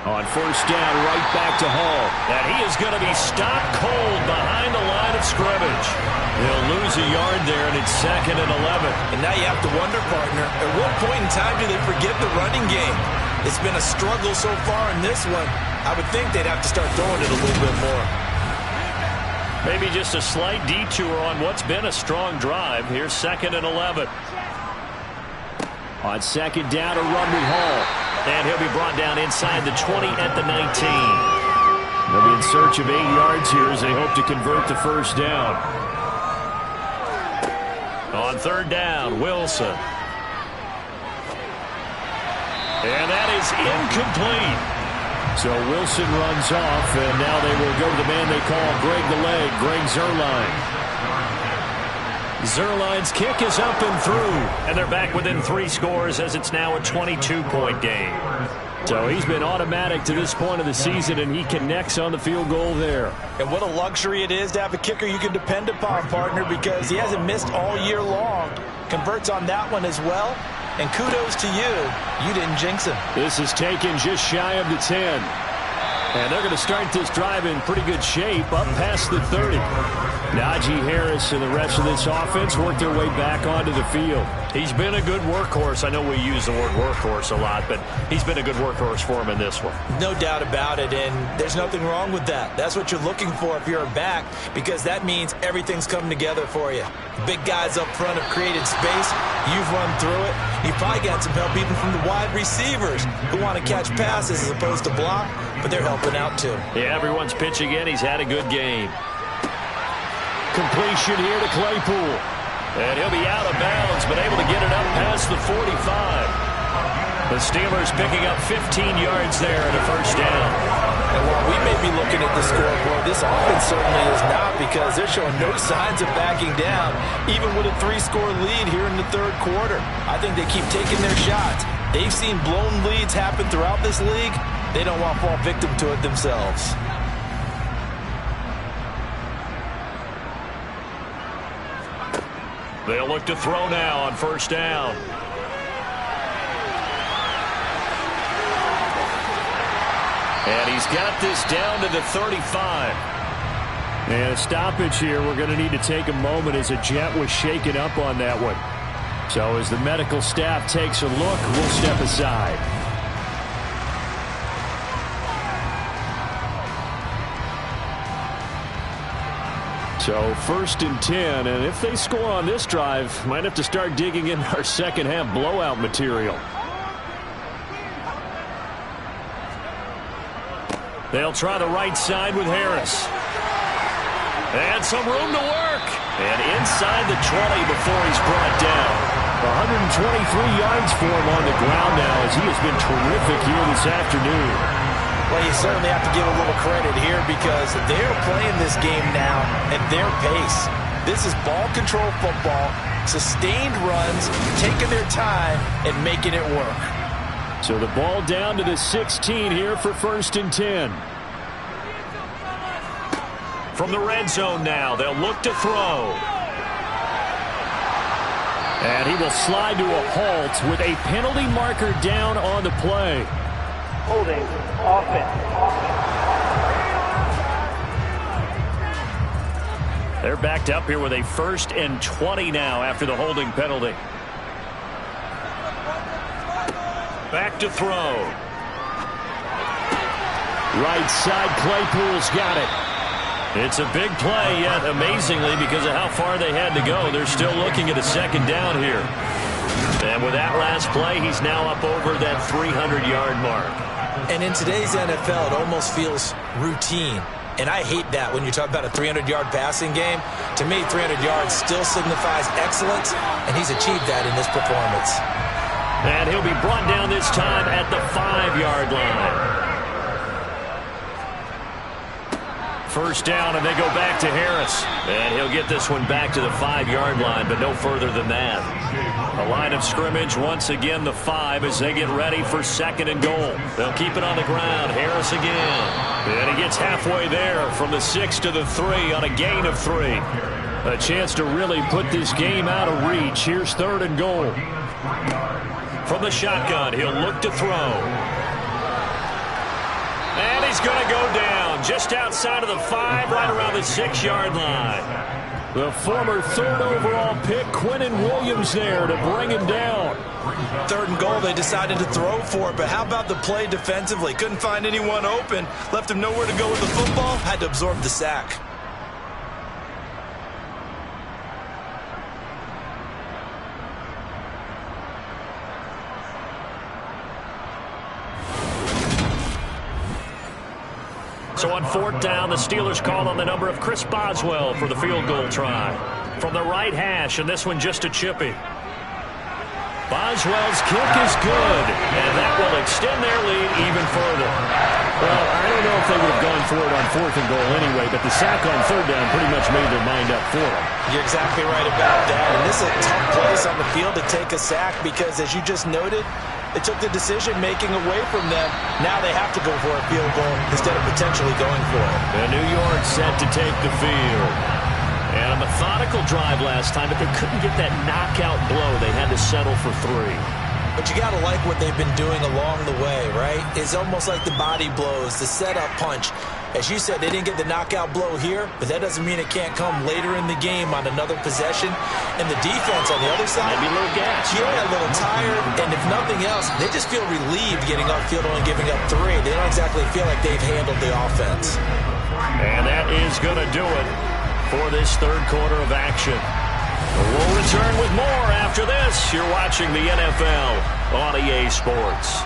On first down, right back to Hall. And he is going to be stopped cold behind the line of scrimmage. He'll lose a yard there, and it's 2nd and 11. And now you have to wonder, partner, at what point in time do they forget the running game? It's been a struggle so far in this one. I would think they'd have to start throwing it a little bit more. Maybe just a slight detour on what's been a strong drive. Here's 2nd and 11. On second down, a run with Hall. And he'll be brought down inside the 20 at the 19. They'll be in search of 8 yards here as they hope to convert the first down. On third down, Wilson. And that is incomplete. So Wilson runs off, and now they will go to the man they call Greg the Leg, Greg Zuerlein. Zuerlein's kick is up and through, and they're back within 3 scores as it's now a 22-point game. So he's been automatic to this point of the season, and he connects on the field goal there. And what a luxury it is to have a kicker you can depend upon, partner, because he hasn't missed all year long. Converts on that one as well, and kudos to you. You didn't jinx him. This is taken just shy of the 10. And they're going to start this drive in pretty good shape, up past the 30. Najee Harris and the rest of this offense work their way back onto the field. He's been a good workhorse. I know we use the word workhorse a lot, but he's been a good workhorse for him in this one. No doubt about it, and there's nothing wrong with that. That's what you're looking for if you're a back, because that means everything's coming together for you. The big guys up front have created space. You've run through it. You've probably got some help even from the wide receivers who want to catch passes as opposed to block, but they're helping out too. Yeah, everyone's pitching in. He's had a good game. Completion here to Claypool. And he'll be out of bounds, but able to get it up past the 45. The Steelers picking up 15 yards there and a first down. And while we may be looking at the scoreboard, this offense certainly is not, because they're showing no signs of backing down, even with a 3-score lead here in the third quarter. I think they keep taking their shots. They've seen blown leads happen throughout this league. They don't want to fall victim to it themselves. They'll look to throw now on first down. And he's got this down to the 35. And a stoppage here. We're going to need to take a moment as a Jet was shaken up on that one. So as the medical staff takes a look, we'll step aside. So 1st and 10, and if they score on this drive, might have to start digging in our second half blowout material. They'll try the right side with Harris. And some room to work. And inside the 20 before he's brought down. 123 yards for him on the ground now as he has been terrific here this afternoon. Well, you certainly have to give a little credit here because they're playing this game now at their pace. This is ball control football, sustained runs, taking their time and making it work. So the ball down to the 16 here for 1st and 10. From the red zone now, they'll look to throw. And he will slide to a halt with a penalty marker down on the play. Holding offense. They're backed up here with a 1st and 20 now after the holding penalty. Back to throw. Right side, Claypool's got it. It's a big play, yet amazingly, because of how far they had to go, they're still looking at a second down here. And with that last play, he's now up over that 300-yard mark. And in today's NFL, it almost feels routine. And I hate that when you talk about a 300-yard passing game. To me, 300 yards still signifies excellence, and he's achieved that in this performance. And he'll be brought down this time at the 5-yard line. First down, and they go back to Harris. And he'll get this one back to the 5-yard line, but no further than that. The line of scrimmage, once again, the 5 as they get ready for 2nd and goal. They'll keep it on the ground. Harris again. And he gets halfway there from the 6 to the 3 on a gain of 3. A chance to really put this game out of reach. Here's 3rd and goal. From the shotgun, he'll look to throw. And he's going to go down just outside of the 5, right around the 6-yard line. The former 3rd overall pick, Quinnen Williams, there to bring him down. 3rd and goal, they decided to throw for it, but how about the play defensively? Couldn't find anyone open, left him nowhere to go with the football, had to absorb the sack. So on 4th down, the Steelers call on the number of Chris Boswell for the field goal try. From the right hash, and this one just a chippy. Boswell's kick is good, and that will extend their lead even further. Well, I don't know if they would have gone for it on 4th and goal anyway, but the sack on 3rd down pretty much made their mind up for them. You're exactly right about that, and this is a tough place on the field to take a sack because, as you just noted, it took the decision-making away from them. Now they have to go for a field goal instead of potentially going for it. And New York set to take the field. And a methodical drive last time, but they couldn't get that knockout blow. They had to settle for 3. But you got to like what they've been doing along the way, right? It's almost like the body blows, the setup punch. As you said, they didn't get the knockout blow here, but that doesn't mean it can't come later in the game on another possession. And the defense on the other side, maybe a little gas. Yeah, a little tired. And if nothing else, they just feel relieved getting upfield and giving up 3. They don't exactly feel like they've handled the offense. And that is going to do it for this 3rd quarter of action. We'll return with more after this. You're watching the NFL on EA Sports.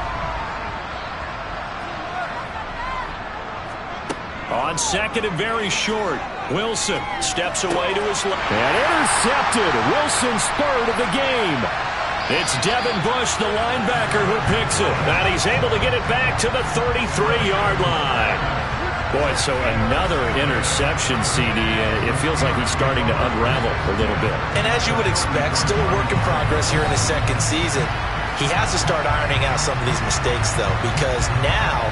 On 2nd and very short, Wilson steps away to his left. And intercepted. Wilson's 3rd of the game. It's Devin Bush, the linebacker, who picks it. And he's able to get it back to the 33-yard line. Boy, so another interception, CD. It feels like he's starting to unravel a little bit. And as you would expect, still a work in progress here in his 2nd season. He has to start ironing out some of these mistakes, though, because now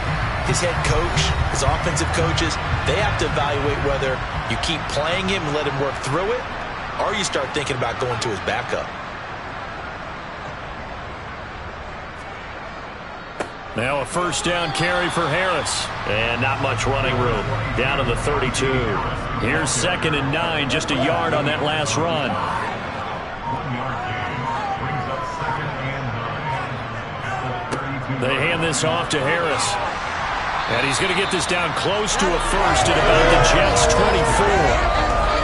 his head coach, his offensive coaches, they have to evaluate whether you keep playing him and let him work through it, or you start thinking about going to his backup. Now a 1st down carry for Harris. And not much running room. Down to the 32. Here's 2nd and 9, just a yard on that last run. They hand this off to Harris. And he's going to get this down close to a 1st at about the Jets' 24.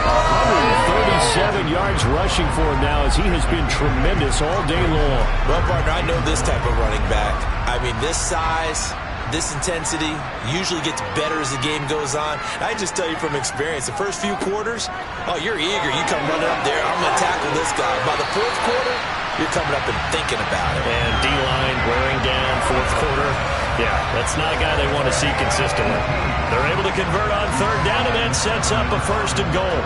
137 yards rushing for him now as he has been tremendous all day long. Well, partner, I know this type of running back. I mean, this size, this intensity usually gets better as the game goes on. I just tell you from experience, the first few quarters, oh, you're eager. You come running up there, I'm going to tackle this guy. By the 4th quarter, you're coming up and thinking about it. And D-line wearing down 4th quarter. Yeah, that's not a guy they want to see consistently. They're able to convert on 3rd down, and that sets up a 1st and goal.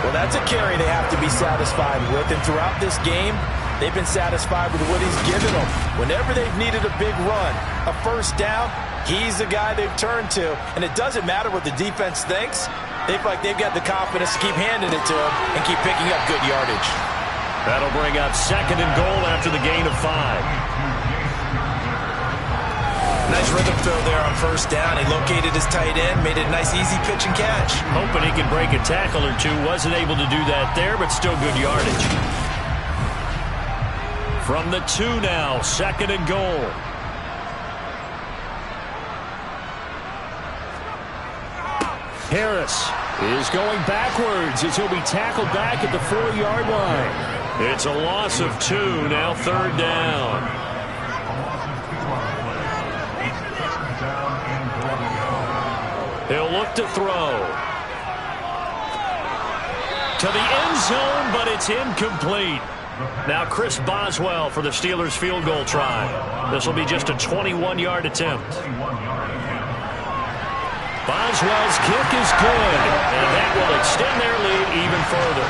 Well, that's a carry they have to be satisfied with. And throughout this game, they've been satisfied with what he's given them. Whenever they've needed a big run, a 1st down, he's the guy they've turned to. And it doesn't matter what the defense thinks. They feel like they've got the confidence to keep handing it to him and keep picking up good yardage. That'll bring up 2nd and goal after the gain of 5. Nice rhythm throw there on 1st down. He located his tight end, made it a nice easy pitch and catch. Hoping he could break a tackle or two. Wasn't able to do that there, but still good yardage. From the 2 now, 2nd and goal. Harris is going backwards as he'll be tackled back at the 4-yard line. It's a loss of 2, now 3rd down. He'll look to throw. To the end zone, but it's incomplete. Now Chris Boswell for the Steelers field goal try. This will be just a 21-yard attempt. Boswell's kick is good, and that will extend their lead even further.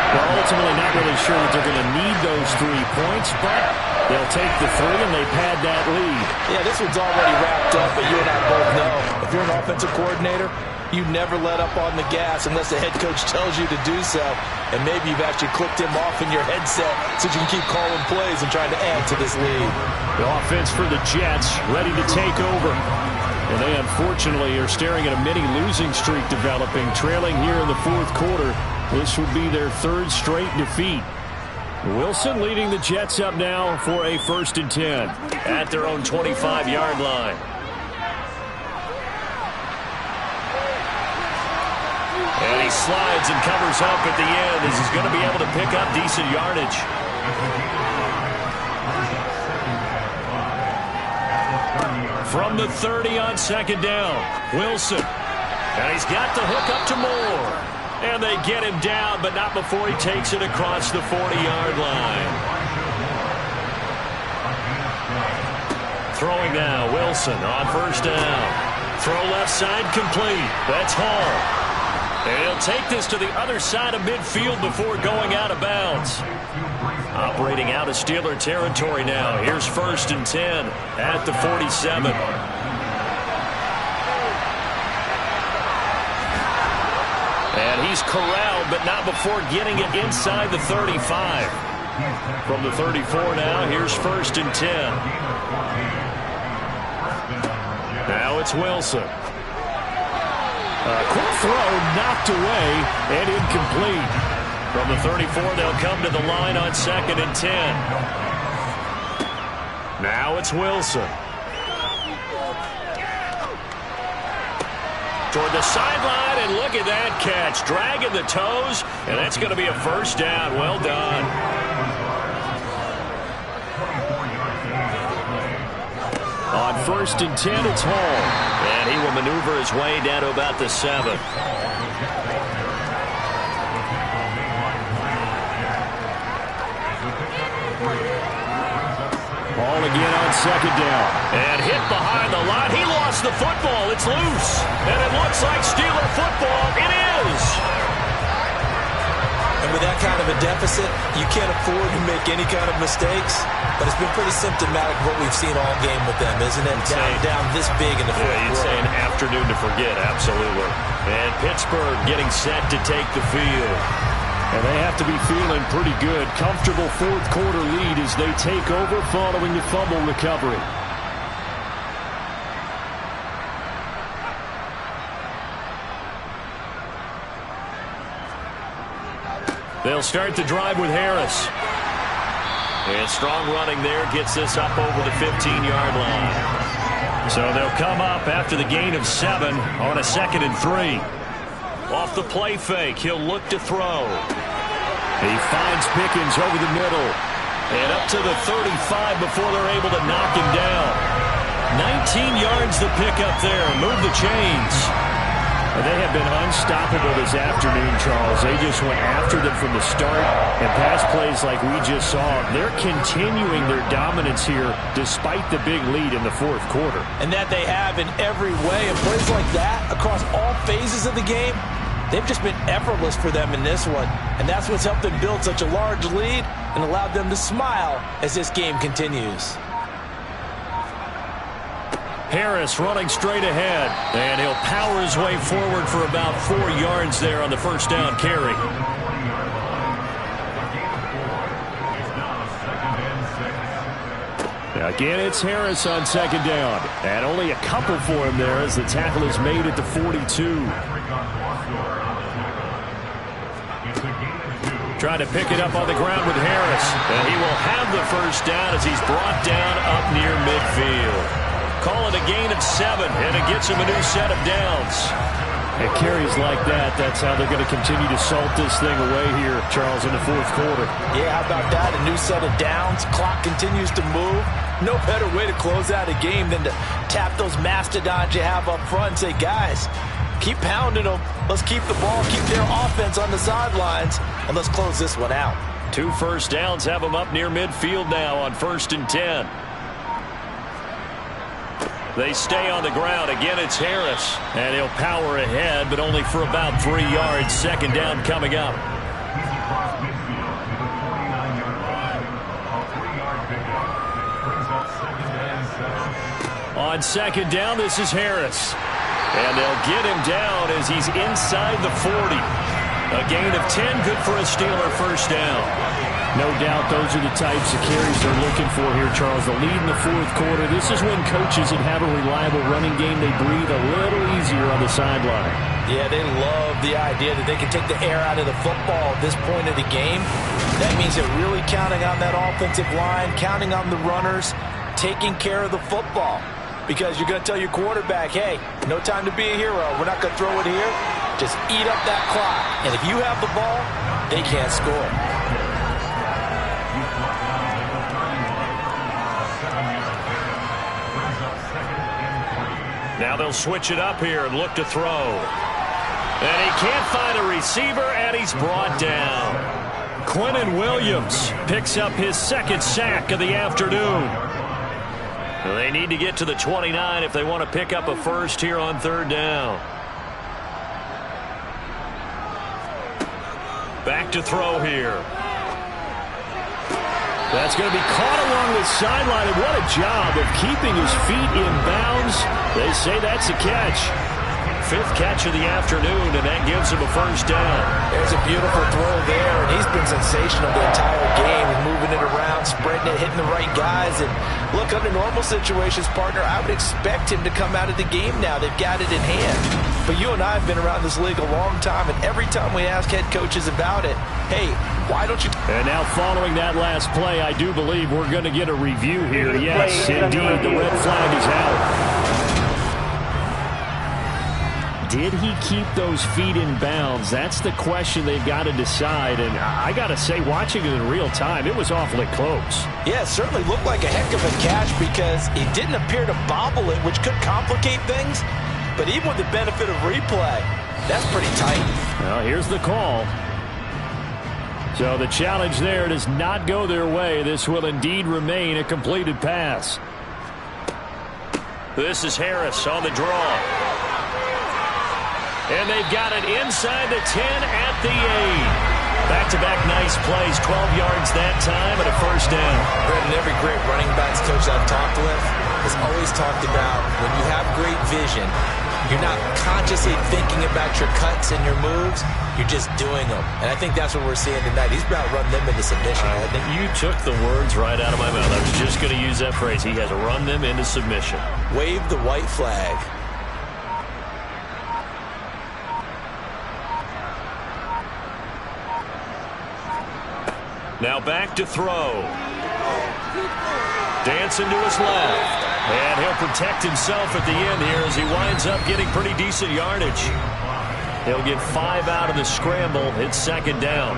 Well, ultimately not really sure that they're going to need those 3 points, but they'll take the 3 and they pad that lead. Yeah, this one's already wrapped up, but you and I both know if you're an offensive coordinator, you never let up on the gas unless the head coach tells you to do so. And maybe you've actually clicked him off in your headset so you can keep calling plays and trying to add to this lead. The offense for the Jets ready to take over. And they unfortunately are staring at a mini losing streak developing, trailing here in the 4th quarter. This would be their 3rd straight defeat. Wilson leading the Jets up now for a 1st and 10 at their own 25-yard line. And he slides and covers up at the end as he's going to be able to pick up decent yardage. From the 30 on 2nd down, Wilson. And he's got the hook up to Moore. And they get him down, but not before he takes it across the 40-yard line. Throwing now, Wilson on 1st down. Throw left side complete. That's Hall. And he'll take this to the other side of midfield before going out of bounds. Operating out of Steeler territory now. Here's 1st and 10 at the 47. And he's corralled, but not before getting it inside the 35. From the 34 now, here's 1st and 10. Now it's Wilson. A quick throw knocked away and incomplete. From the 34, they'll come to the line on 2nd and 10. Now it's Wilson. Toward the sideline, and look at that catch. Dragging the toes, and that's going to be a 1st down. Well done. On 1st and 10, it's Hall. And he will maneuver his way down to about the 7. Ball again on 2nd down. And hit behind the line. He lost the football. It's loose. And it looks like Steeler football. It is. And with that kind of a deficit, you can't afford to make any kind of mistakes. But it's been pretty symptomatic of what we've seen all game with them, isn't it? Down this big in the 4th quarter. You'd say an afternoon to forget, absolutely. And Pittsburgh getting set to take the field. And they have to be feeling pretty good. Comfortable 4th quarter lead as they take over following the fumble recovery. They'll start the drive with Harris. And strong running there gets this up over the 15-yard line. So they'll come up after the gain of 7 on a 2nd and 3. Off the play fake, he'll look to throw. He finds Pickens over the middle. And up to the 35 before they're able to knock him down. 19 yards the pick up there. Move the chains. And they have been unstoppable this afternoon, Charles. They just went after them from the start. And pass plays like we just saw, they're continuing their dominance here despite the big lead in the 4th quarter. And that they have in every way. And plays like that across all phases of the game, they've just been effortless for them in this one. And that's what's helped them build such a large lead and allowed them to smile as this game continues. Harris running straight ahead. And he'll power his way forward for about 4 yards there on the 1st down carry. Again, it's Harris on 2nd down. And only a couple for him there as the tackle is made at the 42. Trying to pick it up on the ground with Harris. And he will have the 1st down as he's brought down up near midfield. Call it a gain of 7, and it gets him a new set of downs. It carries like that. That's how they're going to continue to salt this thing away here, Charles, in the 4th quarter. Yeah, how about that? A new set of downs. Clock continues to move. No better way to close out a game than to tap those mastodons you have up front and say, guys, keep pounding them. Let's keep the ball, keep their offense on the sidelines, and let's close this one out. 2 1st downs have them up near midfield now on 1st and 10. They stay on the ground. Again, it's Harris. And he'll power ahead, but only for about 3 yards. Second down coming up. On second down, this is Harris. And they'll get him down as he's inside the 40. A gain of 10, good for a Steeler first down. No doubt those are the types of carries they're looking for here, Charles. The lead in the fourth quarter. This is when coaches that have a reliable running game, they breathe a little easier on the sideline. Yeah, they love the idea that they can take the air out of the football at this point of the game. That means they're really counting on that offensive line, counting on the runners, taking care of the football. Because you're going to tell your quarterback, hey, no time to be a hero. We're not going to throw it here. Just eat up that clock. And if you have the ball, they can't score. Now they'll switch it up here and look to throw. And he can't find a receiver, and he's brought down. Quinnen Williams picks up his second sack of the afternoon. They need to get to the 29 if they want to pick up a first here on third down. Back to throw here. That's going to be caught along the sideline, and what a job of keeping his feet in bounds. They say that's a catch. Fifth catch of the afternoon, and that gives him a first down. There's a beautiful throw there, and he's been sensational the entire game, moving it around, spreading it, hitting the right guys. And look, under normal situations, partner, I would expect him to come out of the game now. They've got it in hand. But you and I have been around this league a long time, and every time we ask head coaches about it, hey, why don't you... And now following that last play, I do believe we're going to get a review here. Yes, indeed, the red flag is out. Did he keep those feet in bounds? That's the question they've got to decide. And I got to say, watching it in real time, it was awfully close. Yeah, it certainly looked like a heck of a catch because he didn't appear to bobble it, which could complicate things. But even with the benefit of replay, that's pretty tight. Well, here's the call. So the challenge there does not go their way. This will indeed remain a completed pass. This is Harris on the draw. And they've got it inside the 10 at the 8. Back-to-back nice plays, 12 yards that time and a first down. Brendan, every great running backs coach I've talked with has always talked about when you have great vision, you're not consciously thinking about your cuts and your moves, you're just doing them. And I think that's what we're seeing tonight. He's about to run them into submission. I think you took the words right out of my mouth. I was just going to use that phrase. He has run them into submission. Wave the white flag. Now back to throw. Dancing to his left. And he'll protect himself at the end here as he winds up getting pretty decent yardage. He'll get 5 out of the scramble. It's second down.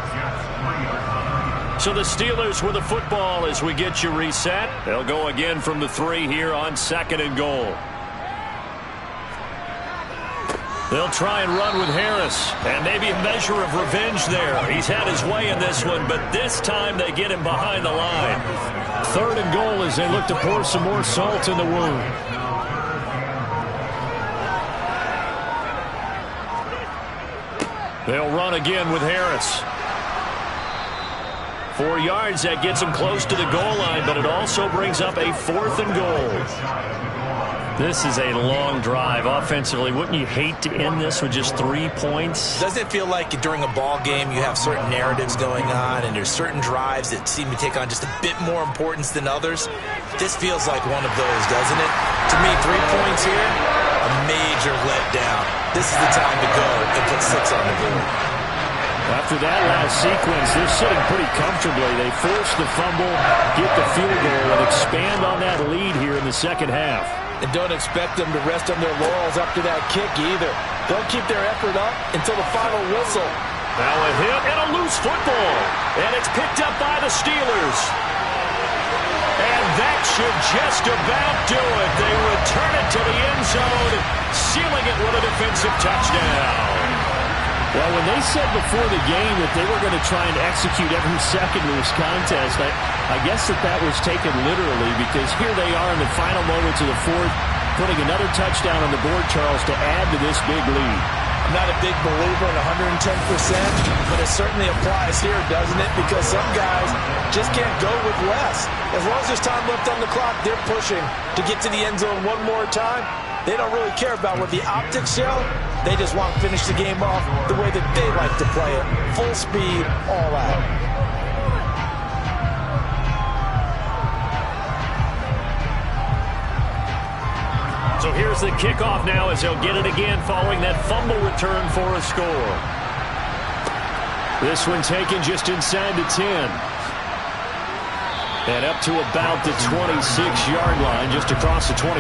So the Steelers with the football as we get you reset. They'll go again from the 3 here on second and goal. They'll try and run with Harris, and maybe a measure of revenge there. He's had his way in this one, but this time they get him behind the line. Third and goal as they look to pour some more salt in the wound. They'll run again with Harris. 4 yards, that gets him close to the goal line, but it also brings up a fourth and goal. This is a long drive offensively. Wouldn't you hate to end this with just 3 points? Doesn't it feel like during a ball game you have certain narratives going on and there's certain drives that seem to take on just a bit more importance than others? This feels like one of those, doesn't it? To me, 3 points here, a major letdown. This is the time to go and put 6 on the board. After that last sequence, they're sitting pretty comfortably. They force the fumble, get the field goal, and expand on that lead here in the second half. And don't expect them to rest on their laurels after that kick either. They'll keep their effort up until the final whistle. Now a hit and a loose football. And it's picked up by the Steelers. And that should just about do it. They return it to the end zone, sealing it with a defensive touchdown. Well, when they said before the game that they were going to try and execute every second of this contest, I guess that was taken literally, because here they are in the final moments of the fourth. putting another touchdown on the board, Charles, to add to this big lead. I'm not a big believer in 110%, but it certainly applies here, doesn't it? Because some guys just can't go with less. As long as there's time left on the clock, they're pushing to get to the end zone one more time. They don't really care about what the optics show. They just want to finish the game off the way that they like to play it. Full speed, all out. So here's the kickoff now as he'll get it again following that fumble return for a score. This one taken just inside the 10. And up to about the 26-yard line, just across the 25.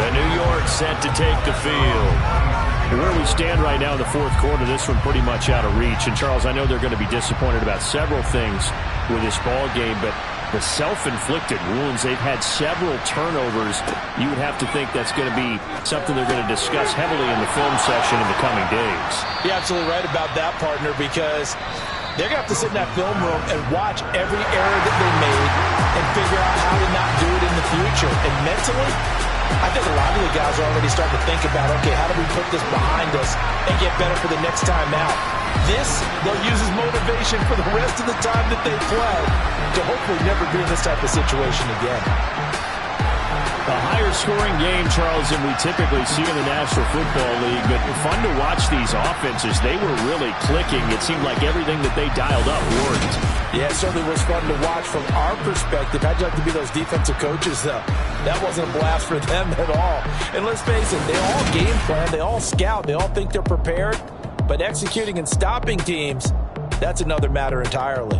And New York set to take the field. Where we stand right now in the fourth quarter, this one pretty much out of reach. And, Charles, I know they're going to be disappointed about several things with this ball game, but the self-inflicted wounds, they've had several turnovers. You would have to think that's going to be something they're going to discuss heavily in the film session in the coming days. You're absolutely right about that, partner, because they're going to have to sit in that film room and watch every error that they made and figure out how to not do it in the future. And mentally, I think a lot of the guys are already starting to think about, okay, how do we put this behind us and get better for the next time out? This, they'll use as motivation for the rest of the time that they play to hopefully never be in this type of situation again. A higher scoring game, Charles, than we typically see in the National Football League, but fun to watch these offenses. They were really clicking. It seemed like everything that they dialed up worked. Yeah, it certainly was fun to watch from our perspective. How'd you like to be those defensive coaches, though? That wasn't a blast for them at all. And let's face it, they all game plan, they all scout, they all think they're prepared, but executing and stopping teams, that's another matter entirely.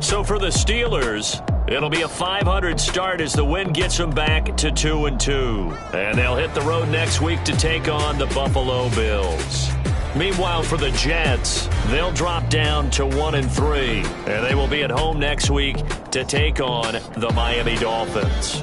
So for the Steelers, it'll be a .500 start as the win gets them back to 2-2. And they'll hit the road next week to take on the Buffalo Bills. Meanwhile, for the Jets, they'll drop down to 1-3. And they will be at home next week to take on the Miami Dolphins.